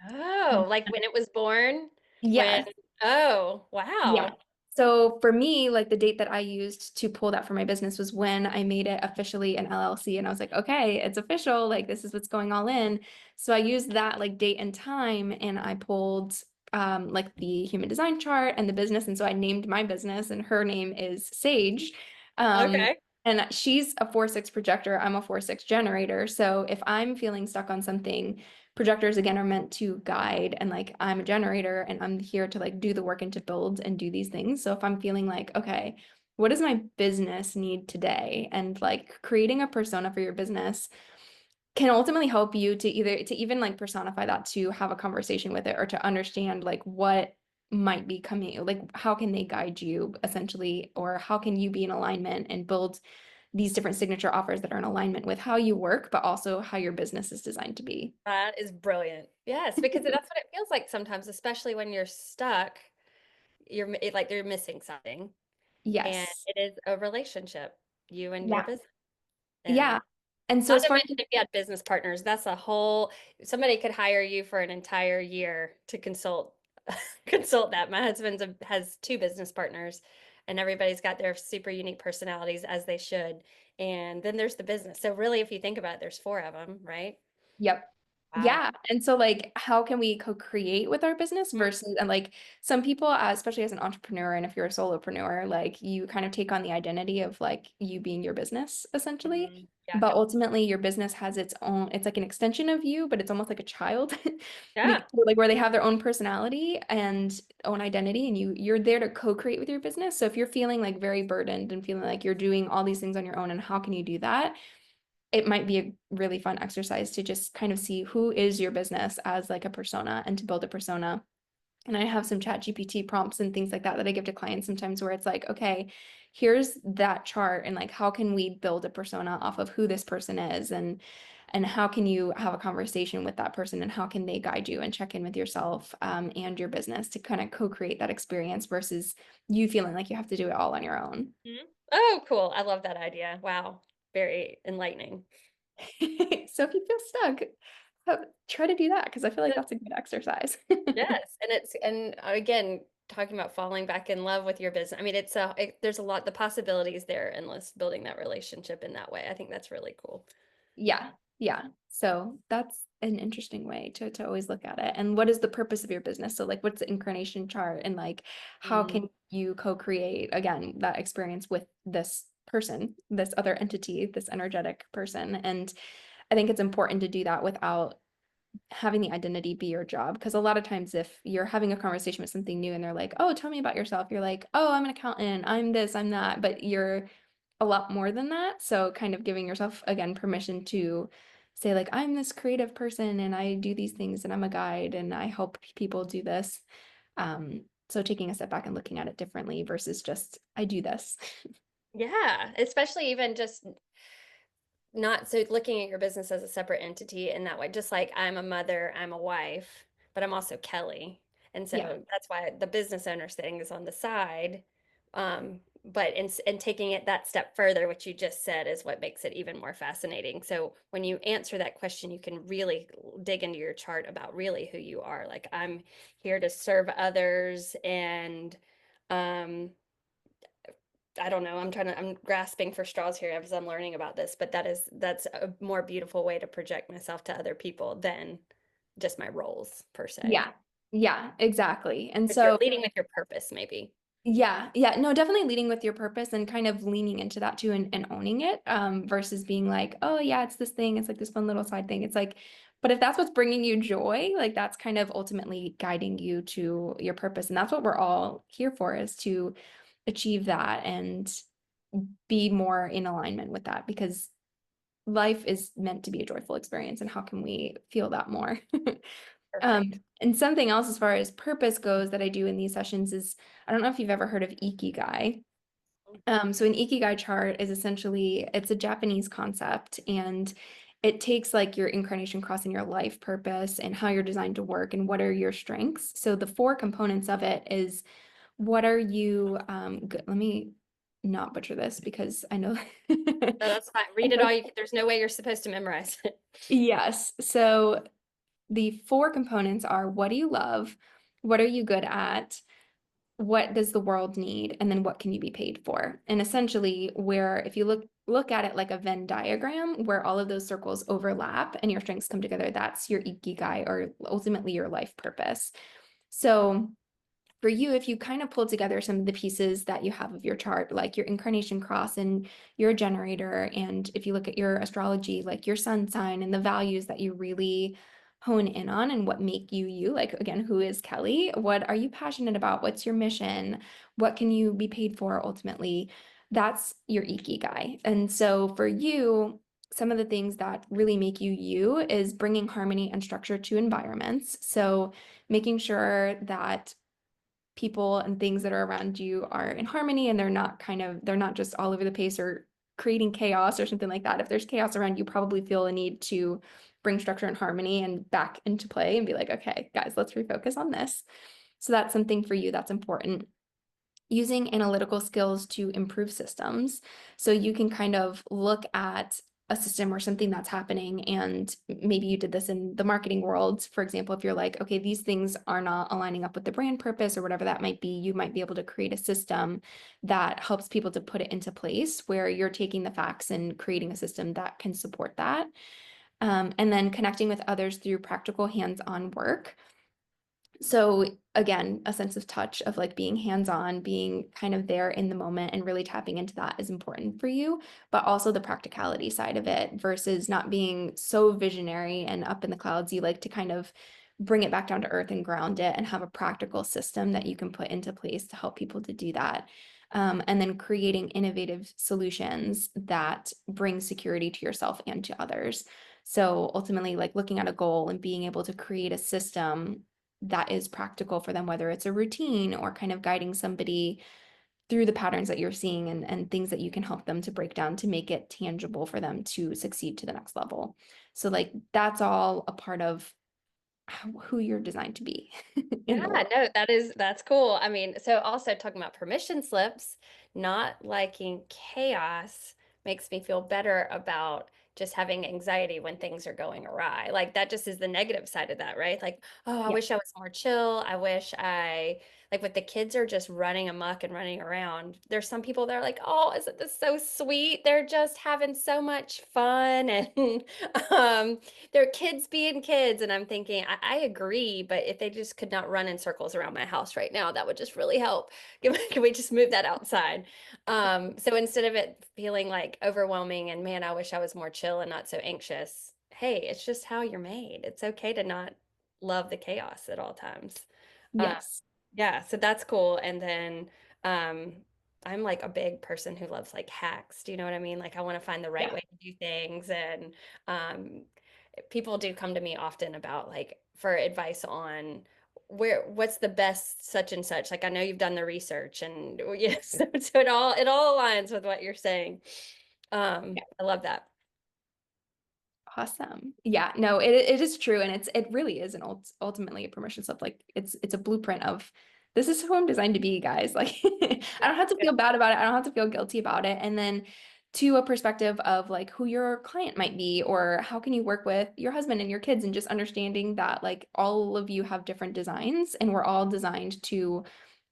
Oh, like when it was born? When, Yes. oh, Yeah. wow. So for me, like the date that I used to pull that for my business was when I made it officially an LLC, and I was like, okay, it's official. Like this is what's going all in. So I used that like date and time, and I pulled like the human design chart and the business. And so I named my business, and her name is Sage. Um, Okay. and she's a 4/6 projector. I'm a 4/6 generator. So if I'm feeling stuck on something, projectors again are meant to guide, and like I'm a generator and I'm here to like do the work and to build and do these things. So if I'm feeling like, okay, what does my business need today? And like creating a persona for your business can ultimately help you to either to even like personify that, to have a conversation with it, or to understand like what might be coming, like how can they guide you essentially, or how can you be in alignment and build these different signature offers that are in alignment with how you work, but also how your business is designed to be. That is brilliant. Yes, because that's what it feels like sometimes, especially when you're stuck. Like you're missing something, and Yes. it is a relationship, you and your Yeah. business. Yeah. And And so not as to far mention as if you had business partners, that's a whole, somebody could hire you for an entire year to consult consult that. My husband's has two business partners, and everybody's got their super unique personalities as they should. And then there's the business. So really, if you think about it, there's four of them, right? Yep. Wow. Yeah. And so like how can we co-create with our business Mhm. versus, and like some people, especially as an entrepreneur, and if you're a solopreneur, like you kind of take on the identity of like you being your business essentially. Mhm. Yeah. But ultimately your business has its own, it's like an extension of you, but it's almost like a child. Yeah. Like where they have their own personality and own identity, and you're there to co-create with your business. So if you're feeling like very burdened and feeling like you're doing all these things on your own and how can you do that? It might be a really fun exercise to just kind of see who is your business as like a persona, and to build a persona. And I have some chat GPT prompts and things like that that I give to clients sometimes, where it's like, okay, here's that chart, and like how can we build a persona off of who this person is, and how can you have a conversation with that person, and how can they guide you and check in with yourself, and your business to kind of co-create that experience versus you feeling like you have to do it all on your own. Mhm. Oh, cool. I love that idea. Wow. Very enlightening. So if you feel stuck, try to do that, because I feel like that's a good exercise. Yes, and it's and again, talking about falling back in love with your business. I mean, there's a lot, the possibilities there are endless building that relationship in that way. I think that's really cool. Yeah, yeah. So that's an interesting way to always look at it. And what is the purpose of your business? So like what's the incarnation chart, and like how Mm. can you co-create again that experience with this person, this other entity, this energetic person? And I think it's important to do that without having the identity be your job. Because a lot of times if you're having a conversation with something new and they're like, oh, tell me about yourself, you're like, oh, I'm an accountant, I'm this, I'm that, but you're a lot more than that. So kind of giving yourself again permission to say like, I'm this creative person and I do these things and I'm a guide and I help people do this. So taking a step back and looking at it differently versus just I do this. Yeah, especially even just not so looking at your business as a separate entity in that way, just like I'm a mother, I'm a wife, but I'm also Kelly. And Yeah. so that's why the business owner thing is on the side. But in taking it that step further, which you just said is what makes it even more fascinating. So when you answer that question, you can really dig into your chart about really who you are. Like I'm here to serve others and um I don't know. I'm grasping for straws here as I'm learning about this, but that's a more beautiful way to project myself to other people than just my roles per se. Yeah. Yeah, exactly. And If you're so leading with your purpose, maybe. yeah, yeah, no, definitely leading with your purpose and kind of leaning into that too, and owning it, versus being like, oh yeah, it's this thing, it's like this fun little side thing. It's like, but if that's what's bringing you joy, like that's kind of ultimately guiding you to your purpose. And that's what we're all here for, is to achieve that and be more in alignment with that, because life is meant to be a joyful experience. And how can we feel that more? Perfect. And something else as far as purpose goes that I do in these sessions is, I don't know if you've ever heard of Ikigai. So an Ikigai chart is essentially, it's a Japanese concept, and it takes like your incarnation cross and your life purpose and how you're designed to work and what are your strengths. So the four components of it is, what are you, let me not butcher this because I know. No, that's fine. Read it all. There's no way you're supposed to memorize it. Yes. So the four components are, what do you love? What are you good at? What does the world need? And then what can you be paid for? And essentially, where if you look at it like a Venn diagram where all of those circles overlap and your strengths come together, that's your ikigai, or ultimately your life purpose. So for you, if you kind of pull together some of the pieces that you have of your chart, like your incarnation cross and your generator, and if you look at your astrology, like your sun sign and the values that you really hone in on and what make you you. Like, again, who is Kelly? What are you passionate about? What's your mission? What can you be paid for ultimately? That's your ikigai. And so for you, some of the things that really make you you is bringing harmony and structure to environments. So making sure that people and things that are around you are in harmony and they're not just all over the place or creating chaos or something like that. If there's chaos around you, probably feel a need to bring structure and harmony and back into play and be like, okay, guys, let's refocus on this. So that's something for you that's important. Using analytical skills to improve systems. So you can kind of look at a system or something that's happening, and maybe you did this in the marketing world. For example, if you're like, okay, these things are not aligning up with the brand purpose or whatever that might be, you might be able to create a system that helps people to put it into place where you're taking the facts and creating a system that can support that. And then connecting with others through practical hands-on work. So again, a sense of touch of like being hands-on, being kind of there in the moment and really tapping into that is important for you, but also the practicality side of it versus not being so visionary and up in the clouds. You like to kind of bring it back down to earth and ground it and have a practical system that you can put into place to help people to do that. And then creating innovative solutions that bring security to yourself and to others. So ultimately, like looking at a goal and being able to create a system that is practical for them, whether it's a routine or kind of guiding somebody through the patterns that you're seeing and things that you can help them to break down to make it tangible for them to succeed to the next level. So like that's all a part of who you're designed to be in Yeah, the world. no, that's cool. I mean, so also talking about permission slips, not liking chaos makes me feel better about just having anxiety when things are going awry. Like that just is the negative side of that, right? Like, oh, I Yeah. wish I was more chill. I wish I like with the kids are just running amok and running around. There's some people that are like, oh, isn't this so sweet? They're just having so much fun and um they're kids being kids. And I'm thinking, I agree, but if they just could not run in circles around my house right now, that would just really help. Can we just move that outside? So instead of it feeling like overwhelming and man, I wish I was more chill and not so anxious. Hey, it's just how you're made. It's okay to not love the chaos at all times. Uh, Yes. yeah, so that's cool. And then um, I'm like a big person who loves like hacks. Do you know what I mean? Like I want to find the right Yeah. way to do things. And um, people do come to me often about like for advice on what's the best such and such. Like I know you've done the research and yes, so it all aligns with what you're saying. I love that. Awesome. Yeah, no, it is true. And it really is an ultimately a permission slip. Like it's a blueprint of this is who I'm designed to be, guys. Like I Yeah. don't have to Yeah. feel bad about it. I don't have to feel guilty about it. And then to a perspective of like who your client might be or how can you work with your husband and your kids and just understanding that like all of you have different designs and we're all designed to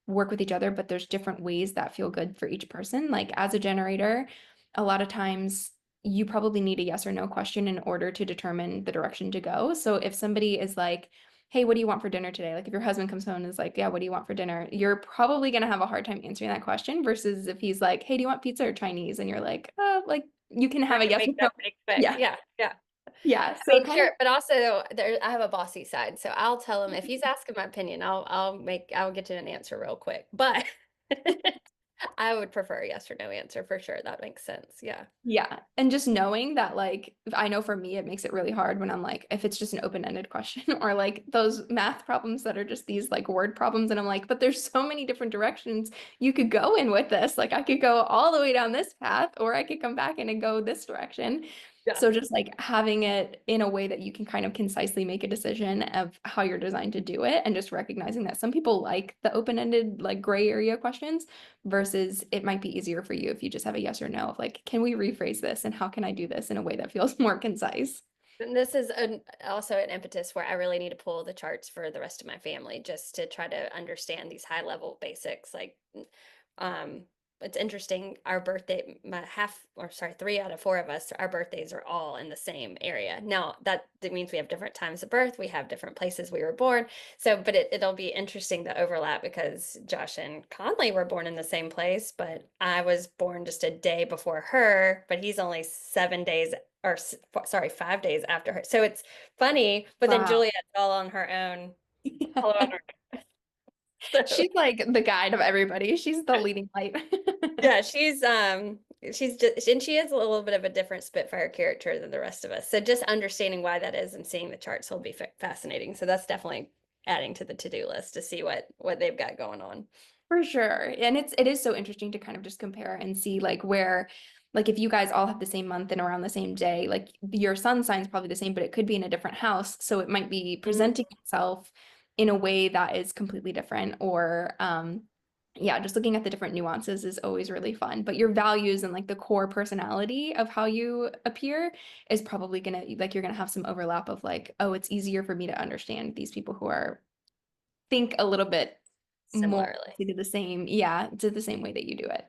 work with each other, but there's different ways that feel good for each person. Like as a generator, a lot of times you probably need a yes or no question in order to determine the direction to go. So if somebody is like, hey, what do you want for dinner today? Like if your husband comes home and is like, yeah, what do you want for dinner? You're probably going to have a hard time answering that question versus if he's like, hey, do you want pizza or Chinese? And you're like you can I have a can yes or make no. that pretty quick. Yeah. Yeah. Yeah. Yeah. I So mean, kind of, sure, but also there I have a bossy side, so I'll tell him if he's asking my opinion, I'll get you an answer real quick. But I would prefer a yes or no answer for sure. That makes sense. Yeah. yeah. And just knowing that, like, I know for me, it makes it really hard when I'm like, if it's just an open-ended question or like those math problems that are just these like word problems. And I'm like, but there's so many different directions you could go in with this. Like, I could go all the way down this path, or I could come back in and go this direction. Yeah. So just like having it in a way that you can kind of concisely make a decision of how you're designed to do it, and just recognizing that some people like the open-ended, like gray area questions versus it might be easier for you if you just have a yes or no of like, can we rephrase this and how can I do this in a way that feels more concise? And this is also an impetus where I really need to pull the charts for the rest of my family just to try to understand these high level basics. Like, um, it's interesting. Our birthday, my half, or sorry, three out of four of us, our birthdays are all in the same area. Now that means we have different times of birth, we have different places we were born. So, but it'll be interesting to overlap because Josh and Conley were born in the same place, but I was born just a day before her, but he's only 7 days or sorry, 5 days after her. So it's funny, but then Wow. Juliet's all on her own. All on her so She's like the guide of everybody. She's the leading light. yeah, she's just, and she is a little bit of a different Spitfire character than the rest of us. So just understanding why that is and seeing the charts will be fascinating. So that's definitely adding to the to-do list to see what they've got going on. For sure. And it is so interesting to kind of just compare and see like where like if you guys all have the same month and around the same day, like your sun sign's probably the same, but it could be in a different house. So it might be Mhm. presenting itself in a way that is completely different or yeah, just looking at the different nuances is always really fun. But your values and like the core personality of how you appear is probably gonna like you're gonna have some overlap of like, oh, it's easier for me to understand these people who are think a little bit more Similarly. to do the same, yeah, to the same way that you do it.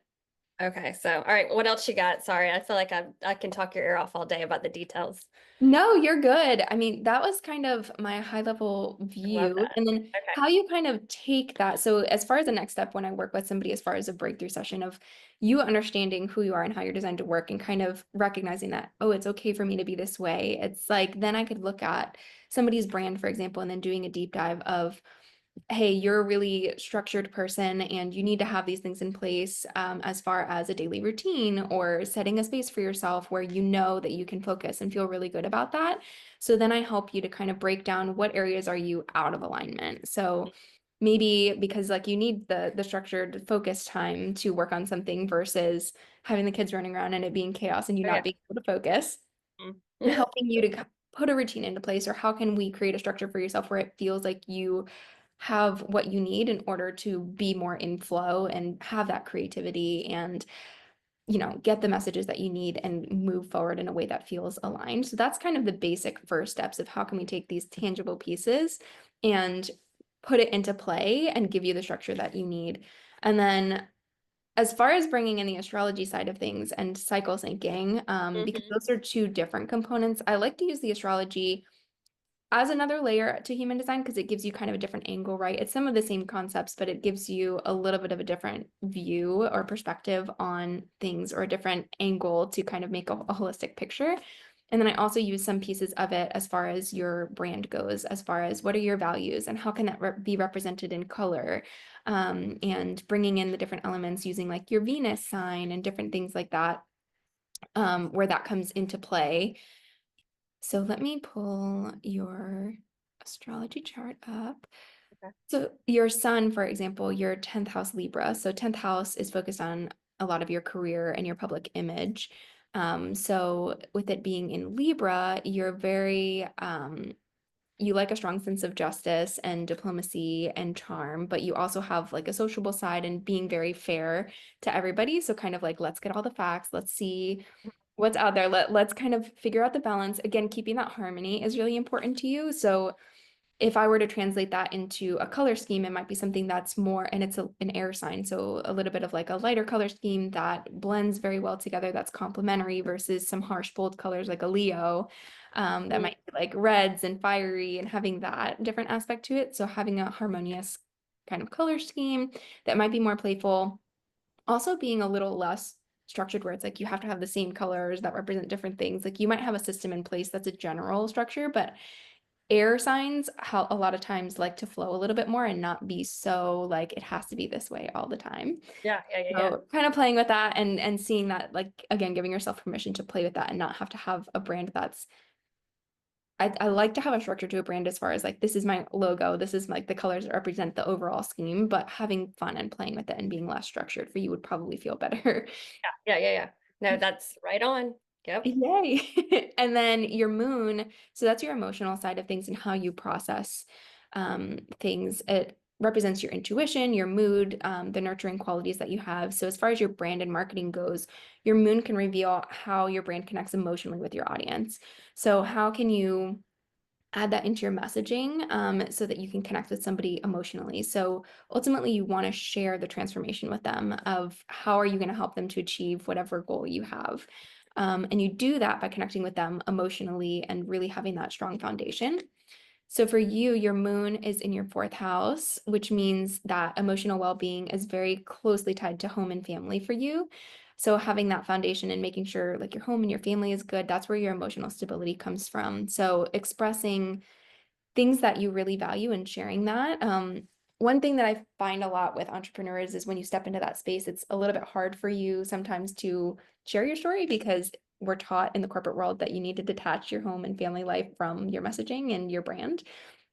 Okay, so all right, what else you got? Sorry, I feel like I can talk your ear off all day about the details. No, you're good. I mean, that was kind of my high level I love view. that. And then Okay. how you kind of take that. So, as far as the next step, when I work with somebody, as far as a breakthrough session of you understanding who you are and how you're designed to work and kind of recognizing that, oh, it's okay for me to be this way. It's like, then I could look at somebody's brand, for example, and then doing a deep dive of, hey, you're a really structured person and you need to have these things in place as far as a daily routine or setting a space for yourself where you know that you can focus and feel really good about that. So then I help you to kind of break down what areas are you out of alignment. So maybe because like you need the structured focus time to work on something versus having the kids running around and it being chaos and you Oh not yeah. being able to focus Mm. and helping you to put a routine into place or how can we create a structure for yourself where it feels like you have what you need in order to be more in flow and have that creativity and get the messages that you need and move forward in a way that feels aligned. So that's kind of the basic first steps of how can we take these tangible pieces and put it into play and give you the structure that you need. And then as far as bringing in the astrology side of things and cycle syncing, because Mhm. those are two different components, I like to use the astrology as another layer to human design because it gives you kind of a different angle, right? It's some of the same concepts, but it gives you a little bit of a different view or perspective on things or a different angle to kind of make a holistic picture. And then I also use some pieces of it as far as your brand goes, as far as what are your values and how can that be represented in color, and bringing in the different elements using like your Venus sign and different things like that, where that comes into play. So let me pull your astrology chart up. Okay. So your sun, for example, your 10th house Libra. So 10th house is focused on a lot of your career and your public image. So with it being in Libra, you're very you like a strong sense of justice and diplomacy and charm, but you also have like a sociable side and being very fair to everybody. So kind of like let's get all the facts, let's see what's out there. Let's kind of figure out the balance. Again, keeping that harmony is really important to you. So if I were to translate that into a color scheme, it might be something that's more, and it's an air sign. So a little bit of like a lighter color scheme that blends very well together, that's complementary versus some harsh, bold colors like a Leo, that Mm. might be like reds and fiery and having that different aspect to it. So having a harmonious kind of color scheme that might be more playful, also being a little less structured where it's like you have to have the same colors that represent different things. Like you might have a system in place that's a general structure, but air signs how a lot of times like to flow a little bit more and not be so like it has to be this way all the time. Yeah, yeah, yeah, yeah. So kind of playing with that and seeing that like again giving yourself permission to play with that and not have to have a brand that's I like to have a structure to a brand as far as like this is my logo, this is like the colors that represent the overall scheme, but having fun and playing with it and being less structured for you would probably feel better. Yeah, yeah, yeah. No, that's right on. Yep. Yay. And then your moon, so that's your emotional side of things and how you process things. It represents your intuition, your mood, the nurturing qualities that you have. So as far as your brand and marketing goes, your moon can reveal how your brand connects emotionally with your audience. So how can you add that into your messaging, so that you can connect with somebody emotionally. So ultimately, you want to share the transformation with them of how are you going to help them to achieve whatever goal you have. And you do that by connecting with them emotionally and really having that strong foundation. So for you, your moon is in your fourth house, which means that emotional well-being is very closely tied to home and family for you. So having that foundation and making sure like your home and your family is good, that's where your emotional stability comes from. So expressing things that you really value and sharing that. One thing that I find a lot with entrepreneurs is when you step into that space, it's a little bit hard for you sometimes to share your story because we're taught in the corporate world that you need to detach your home and family life from your messaging and your brand.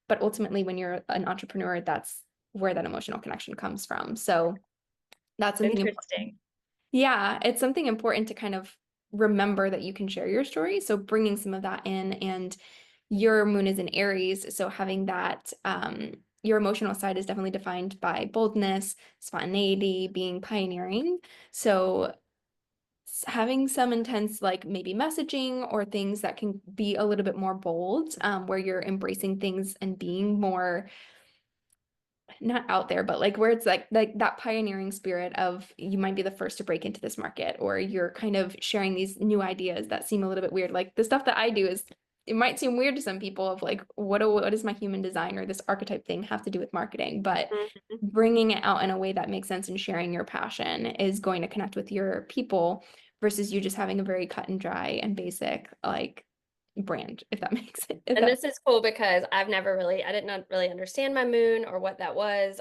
But ultimately, when you're an entrepreneur, that's where that emotional connection comes from. So that's something important. Interesting. Yeah, it's something important to kind of remember that you can share your story. So bringing some of that in, and your moon is in Aries, so having that your emotional side is definitely defined by boldness, spontaneity, being pioneering. So having some intense like maybe messaging or things that can be a little bit more bold, where you're embracing things and being more not out there, but like where it's like that pioneering spirit of you might be the first to break into this market, or you're kind of sharing these new ideas that seem a little bit weird. Like the stuff that I do is it might seem weird to some people of like what does my human design or this archetype thing have to do with marketing? But Mhm. bringing it out in a way that makes sense and sharing your passion is going to connect with your people versus you just having a very cut and dry and basic like brand, if that makes it. If And that this is cool because I did not really understand my moon or what that was,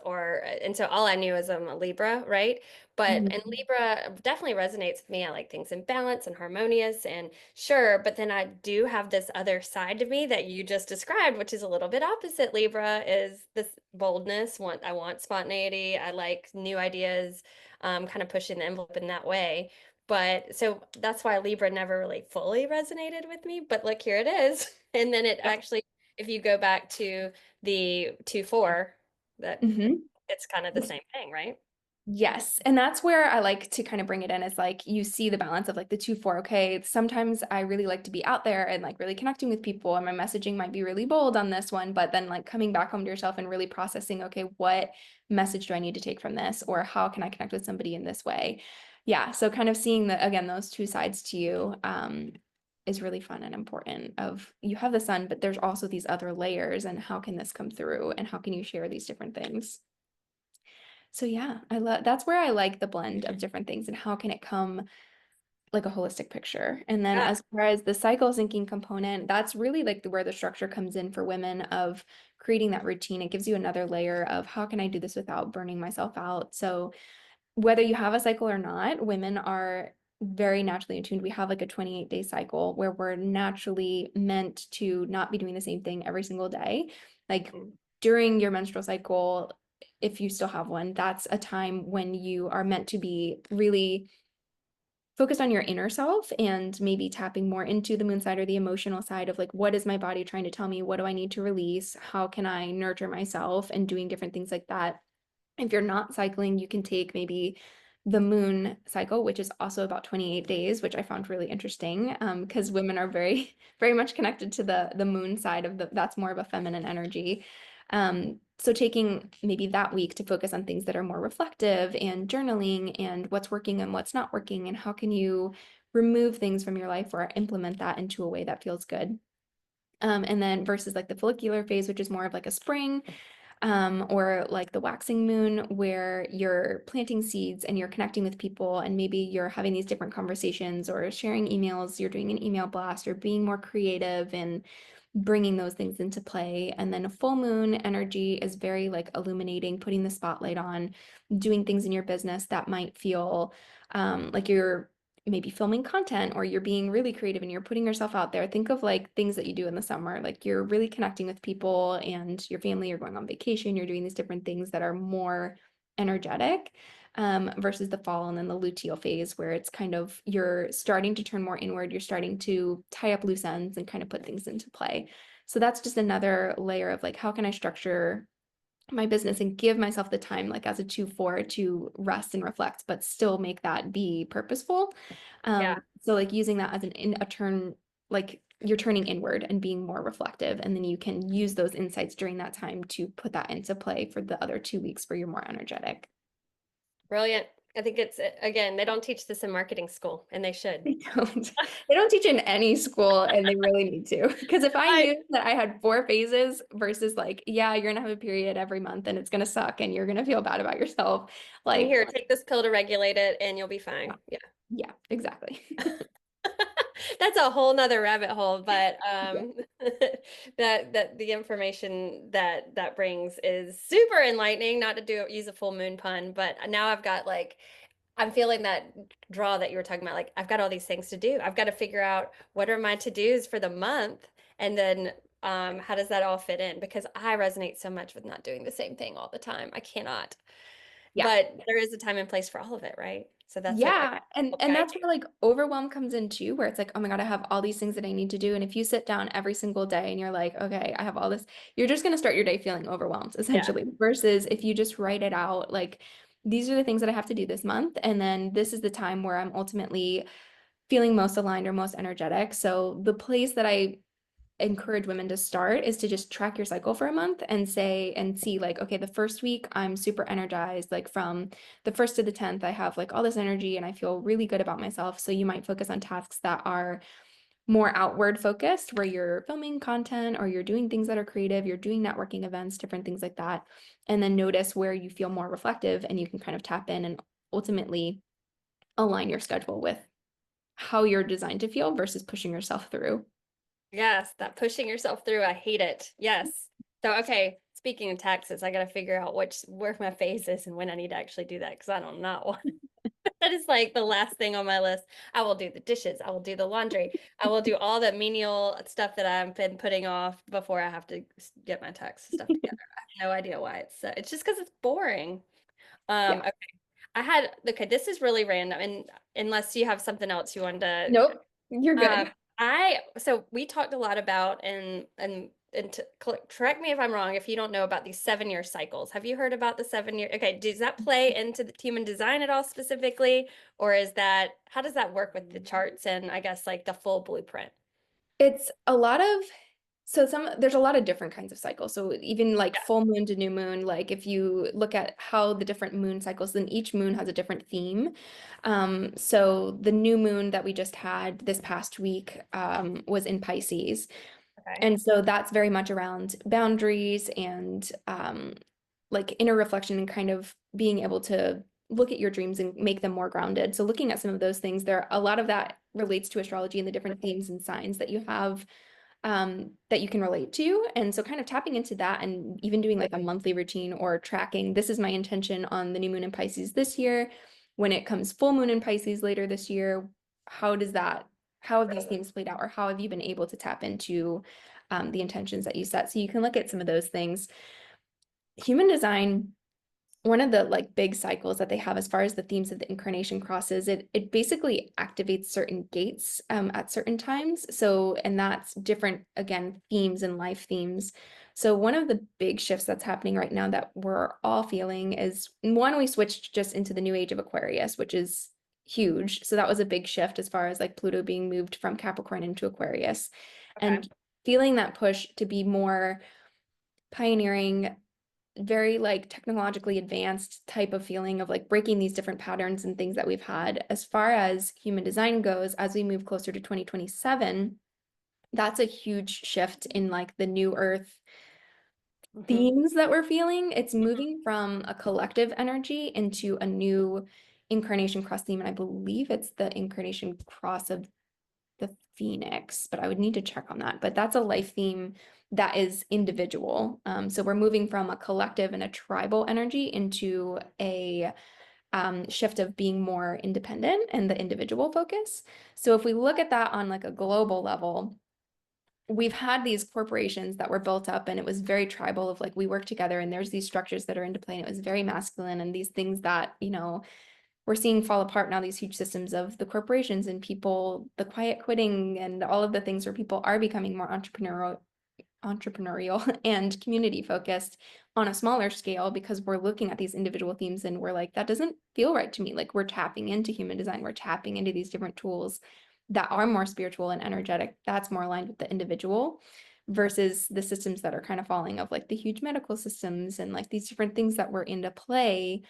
and so all I knew is I'm a Libra, right? And Mhm. Libra definitely resonates with me. I like things in balance and harmonious and sure, but then I do have this other side to me that you just described, which is a little bit opposite Libra, is this boldness. I want spontaneity. I like new ideas, kind of pushing the envelope in that way. But so that's why Libra never really fully resonated with me. But look, here it is. And then it Yep. actually, if you go back to the 2-4, that Mhm. it's kind of the same thing, right? Yes. And that's where I like to kind of bring it in is like you see the balance of like the 2-4. Okay, sometimes I really like to be out there and like really connecting with people, and my messaging might be really bold on this one, but then like coming back home to yourself and really processing, okay, what message do I need to take from this? Or how can I connect with somebody in this way? Yeah. So kind of seeing the again, those two sides to you is really fun and important of you have the sun, but there's also these other layers, and how can this come through and how can you share these different things? So yeah, I love that's where I like the blend of different things and how can it come like a holistic picture. And then Yeah. as far as the cycle syncing component, that's really like where the structure comes in for women of creating that routine. It gives you another layer of how can I do this without burning myself out? So whether you have a cycle or not, women are very naturally attuned. We have like a 28-day cycle where we're naturally meant to not be doing the same thing every single day. Like Mm. during your menstrual cycle, if you still have one, that's a time when you are meant to be really focused on your inner self and maybe tapping more into the moon side or the emotional side of like, what is my body trying to tell me? What do I need to release? How can I nurture myself? And doing different things like that. If you're not cycling, you can take maybe the moon cycle, which is also about 28 days, which I found really interesting because women are very, very much connected to the moon side of that's more of a feminine energy. So taking maybe that week to focus on things that are more reflective and journaling and what's working and what's not working and how can you remove things from your life or implement that into a way that feels good. And then versus like the follicular phase, which is more of like a spring, or like the waxing moon, where you're planting seeds and you're connecting with people, and maybe you're having these different conversations or sharing emails, you're doing an email blast or being more creative and bringing those things into play. And then a full moon energy is very like illuminating, putting the spotlight on, doing things in your business that might feel like you're maybe filming content or you're being really creative and you're putting yourself out there. Think of like things that you do in the summer, like you're really connecting with people and your family, you're going on vacation, you're doing these different things that are more energetic, versus the fall and then the luteal phase where it's kind of you're starting to turn more inward, you're starting to tie up loose ends and kind of put things into play. So that's just another layer of like, how can I structure my business and give myself the time like as a 2-4 to rest and reflect but still make that be purposeful. Yeah. So like using that as a turn, like you're turning inward and being more reflective, and then you can use those insights during that time to put that into play for the other 2 weeks where you're more energetic. Brilliant. I think it's, again, they don't teach this in marketing school, and they should. They don't. They don't teach in any school, and they really need to. Because if I I knew that I had 4 phases versus like, yeah, you're gonna have a period every month and it's gonna suck and you're gonna feel bad about yourself, And like here, take this pill to regulate it, and you'll be fine. Yeah. Yeah, exactly. That's a whole nother rabbit hole, but Yeah. that the information that brings is super enlightening. Not to use a full moon pun, but now I've got like I'm feeling that draw that you were talking about. Like I've got all these things to do. I've got to figure out what are my to-dos for the month, and then how does that all fit in? Because I resonate so much with not doing the same thing all the time. I cannot. Yeah. But there is a time and place for all of it, right? So that's a Yeah, and guide. that's where like overwhelm comes in too, where it's like, oh my God, I have all these things that I need to do. And if you sit down every single day and you're like, okay, I have all this, you're just gonna start your day feeling overwhelmed, Yeah. essentially. Versus if you just write it out, like these are the things that I have to do this month, and then this is the time where I'm ultimately feeling most aligned or most energetic. So the place that I encourage women to start is to just track your cycle for a month and say and see like, okay, the first week I'm super energized, like from the 1st to the 10th I have like all this energy and I feel really good about myself. So you might focus on tasks that are more outward focused, where you're filming content or you're doing things that are creative, you're doing networking events, different things like that, and then notice where you feel more reflective and you can kind of tap in and ultimately align your schedule with how you're designed to feel versus pushing yourself through. Yes, that pushing yourself through, I hate it. Yes. So, okay, speaking of taxes, I got to figure out where my phase is and when I need to actually do that because I do not want that is like the last thing on my list. I will do the dishes, I will do the laundry, I will do all the menial stuff that I've been putting off before I have to get my tax stuff together. I have no idea why it's just because it's boring. Yeah. Okay. Okay, this is really random, and unless you have something else you wanted to Nope. You're good. so we talked a lot about correct me if I'm wrong if you don't know about these 7-year cycles. Have you heard about the 7-year? Okay, does that play into the human design at all specifically, or is that how does that work with the charts and I guess like the full blueprint? It's a lot of there's a lot of different kinds of cycles. So even like Yeah. full moon to new moon, like if you look at how the different moon cycles, then each moon has a different theme. So the new moon that we just had this past week was in Pisces. Okay. And so that's very much around boundaries and like inner reflection and kind of being able to look at your dreams and make them more grounded. So looking at some of those things, there a lot of that relates to astrology and the different themes and signs that you have that you can relate to. And so kind of tapping into that and even doing like a monthly routine or tracking, this is my intention on the new moon in Pisces this year. When it comes full moon in Pisces later this year, how does that, how have these themes played out, or how have you been able to tap into the intentions that you set? So you can look at some of those things. Human design, one of the like big cycles that they have as far as the themes of the incarnation crosses, it basically activates certain gates at certain times. So, and that's different again, themes and life themes. So one of the big shifts that's happening right now that we're all feeling is one, we switched just into the new age of Aquarius, which is huge. So that was a big shift as far as like Pluto being moved from Capricorn into Aquarius Okay. and feeling that push to be more pioneering, very like technologically advanced type of feeling of like breaking these different patterns and things that we've had. As far as human design goes, as we move closer to 2027, that's a huge shift in like the new earth Hmm. themes that we're feeling. It's moving from a collective energy into a new incarnation cross theme. And I believe it's the incarnation cross of the Phoenix, but I would need to check on that. But that's a life theme that is individual. So we're moving from a collective and a tribal energy into a shift of being more independent and the individual focus. So if we look at that on like a global level, we've had these corporations that were built up and it was very tribal of like we work together and there's these structures that are into play and it was very masculine and these things that, you know, we're seeing fall apart now, these huge systems of the corporations and people, the quiet quitting and all of the things where people are becoming more entrepreneurial and community focused on a smaller scale because we're looking at these individual themes and we're like, that doesn't feel right to me. Like we're tapping into human design, we're tapping into these different tools that are more spiritual and energetic. That's more aligned with the individual versus the systems that are kind of falling of like the huge medical systems and like these different things that were into play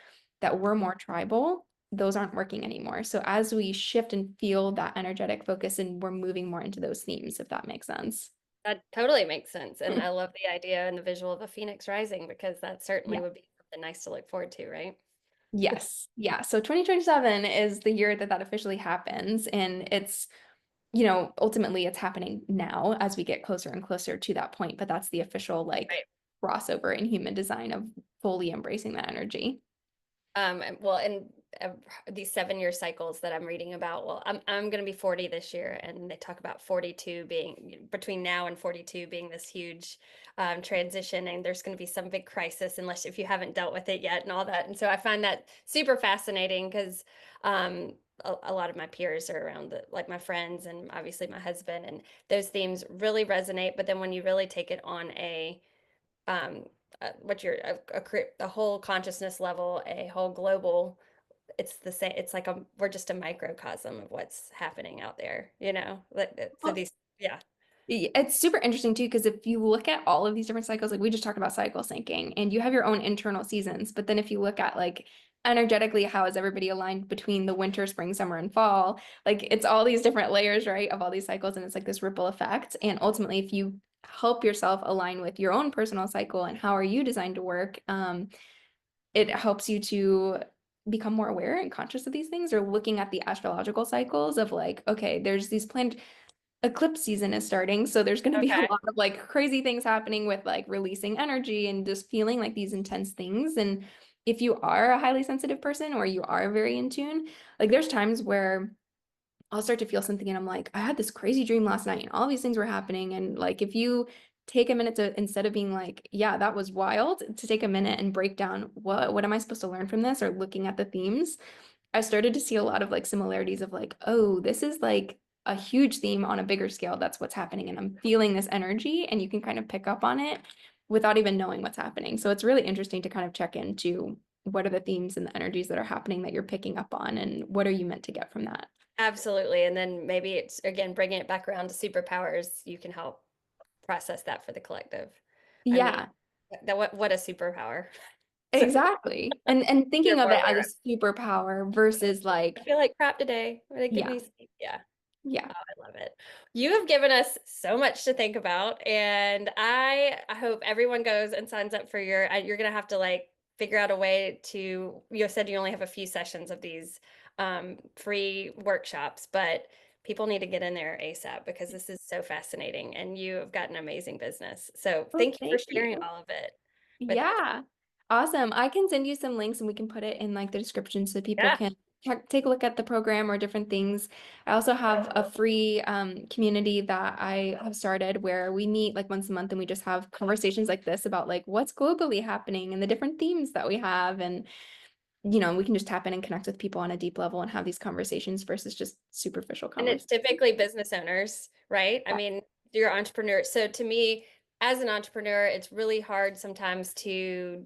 that were more tribal. Those aren't working anymore. So as we shift and feel that energetic focus and we're moving more into those themes, if that makes sense. That totally makes sense. And I love the idea and the visual of a phoenix rising because that certainly Yeah. would be something nice to look forward to, right? Yes. Yeah. So 2027 is the year that that officially happens. And it's, ultimately it's happening now as we get closer and closer to that point. But that's the official like Right. crossover in human design of fully embracing that energy. Well, and these 7 year cycles that I'm reading about, well, I'm going to be 40 this year, and they talk about 42 being between now and 42 being this huge transition, and there's going to be some big crisis unless if you haven't dealt with it yet and all that. And so I find that super fascinating because a lot of my peers are around the, like my friends and obviously my husband, and those themes really resonate. But then when you really take it on um, what you're a whole consciousness level, a whole global, it's the same. It's like we're just a microcosm of what's happening out there, so Well, these, yeah. it's super interesting too, because if you look at all of these different cycles, like we just talked about cycle syncing, and you have your own internal seasons. But then if you look at like energetically, how is everybody aligned between the winter, spring, summer, and fall? Like it's all these different layers, right, of all these cycles, and it's like this ripple effect. And ultimately, if you help yourself align with your own personal cycle and how are you designed to work, it helps you to become more aware and conscious of these things, or looking at the astrological cycles of like, okay, there's these planned eclipse season is starting, so there's going to be a Okay. lot of like crazy things happening with like releasing energy and just feeling like these intense things. And if you are a highly sensitive person or you are very in tune, like there's times where I'll start to feel something and I'm like, I had this crazy dream last night and all these things were happening. And like if you take a minute to, instead of being like, yeah, that was wild, to take a minute and break down what am I supposed to learn from this, or looking at the themes, I started to see a lot of like similarities of like, oh, this is like a huge theme on a bigger scale. That's what's happening. And I'm feeling this energy, and you can kind of pick up on it without even knowing what's happening. So it's really interesting to kind of check into what are the themes and the energies that are happening that you're picking up on, and what are you meant to get from that? Absolutely. And then maybe it's again bringing it back around to superpowers. You can help process that for the collective. I mean, Yeah, that what a superpower. So exactly. And you're thinking of more it aware. as a superpower versus I like, feel like crap today. Give yeah, me sleep. Yeah. yeah. Oh, I love it. You have given us so much to think about, and I hope everyone goes and signs up for you're gonna have to like figure out a way to, you said you only have a few sessions of these free workshops, but people need to get in there ASAP because this is so fascinating and you have got an amazing business. So Oh, thank you for thank sharing you. all of it with us. Yeah. Awesome. I can send you some links and we can put it in like the description so people Yeah. can take a look at the program or different things. I also have a free community that I have started where we meet like once a month and we just have conversations like this about like what's globally happening and the different themes that we have. And, we can just tap in and connect with people on a deep level and have these conversations versus just superficial And it's conversations. typically business owners, right? I mean, you're entrepreneurs. So to me, as an entrepreneur, it's really hard sometimes to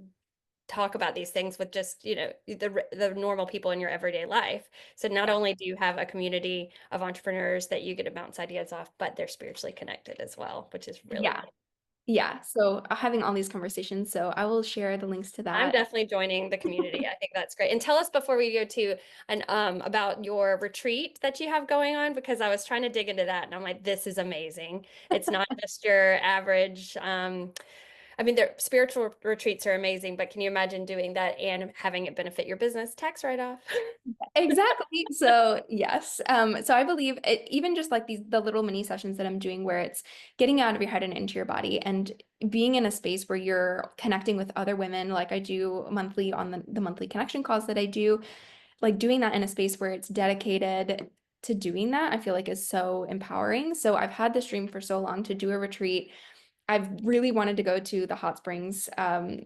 talk about these things with just, the normal people in your everyday life. So not Yeah. only do you have a community of entrepreneurs that you get to bounce ideas off, but they're spiritually connected as well, which is really Yeah. cool. Yeah. So having all these conversations. So I will share the links to I'm that. definitely joining the community. I think that's great. And tell us before we go to an about your retreat that you have going on, because I was trying to dig into that and I'm like, this is amazing. It's not just your average I mean, their spiritual retreats are amazing, but can you imagine doing that and having it benefit your business? Tax write-off. Exactly. So yes. So I believe it, even just like the little mini sessions that I'm doing where it's getting out of your head and into your body and being in a space where you're connecting with other women, like I do monthly on the monthly connection calls that I do, like doing that in a space where it's dedicated to doing that, I feel like is so empowering. So I've had this dream for so long to do a retreat. I've really wanted to go to the hot springs.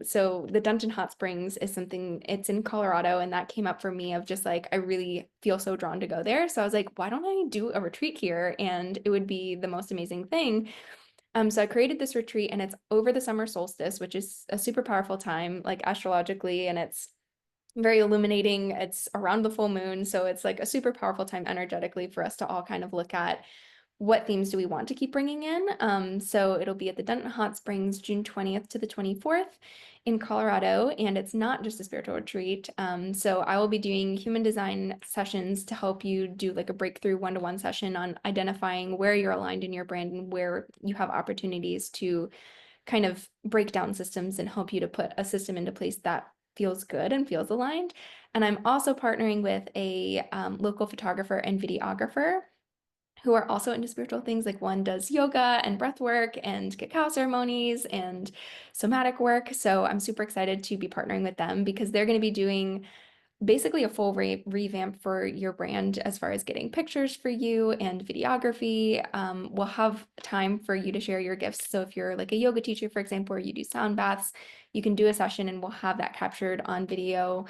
So the Dungeon Hot Springs is something, it's in Colorado, and that came up for me of just like, I really feel so drawn to go there. So I was like, why don't I do a retreat here? And it would be the most amazing thing. So I created this retreat and it's over the summer solstice, which is a super powerful time, like astrologically, and it's very illuminating. It's around the full moon. So it's like a super powerful time energetically for us to all kind of look at what themes do we want to keep bringing in. So it'll be at the Denton Hot Springs, June 20th to the 24th in Colorado. And it's not just a spiritual retreat. So I will be doing human design sessions to help you do like a breakthrough one-to-one session on identifying where you're aligned in your brand and where you have opportunities to kind of break down systems and help you to put a system into place that feels good and feels aligned. And I'm also partnering with a local photographer and videographer who are also into spiritual things. Like one does yoga and breath work and cacao ceremonies and somatic work. So I'm super excited to be partnering with them because they're going to be doing basically a full revamp for your brand as far as getting pictures for you and videography. We'll have time for you to share your gifts. So if you're like a yoga teacher, for example, or you do sound baths, you can do a session and we'll have that captured on video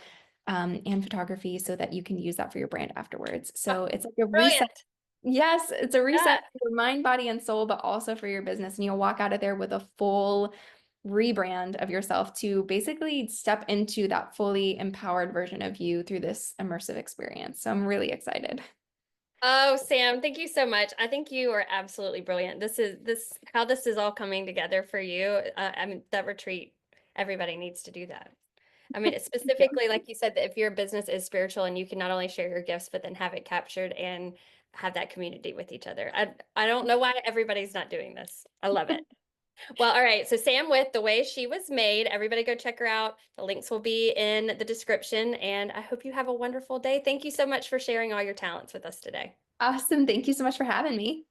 and photography so that you can use that for your brand afterwards. Oh, So it's like a reset. brilliant. Yes, it's a reset Yeah. for your mind, body, and soul, but also for your business. And you'll walk out of there with a full rebrand of yourself to basically step into that fully empowered version of you through this immersive experience. So I'm really excited. Oh, Sam, thank you so much. I think you are absolutely brilliant. This how this is all coming together for you. I mean, that retreat, everybody needs to do that. I mean, it's specifically like you said, that if your business is spiritual and you can not only share your gifts, but then have it captured and have that community with each other. I don't know why everybody's not doing this. I love it. Well, all right. So Sam with The Way She Was Made, everybody go check her out. The links will be in the description, and I hope you have a wonderful day. Thank you so much for sharing all your talents with us today. Awesome. Thank you so much for having me.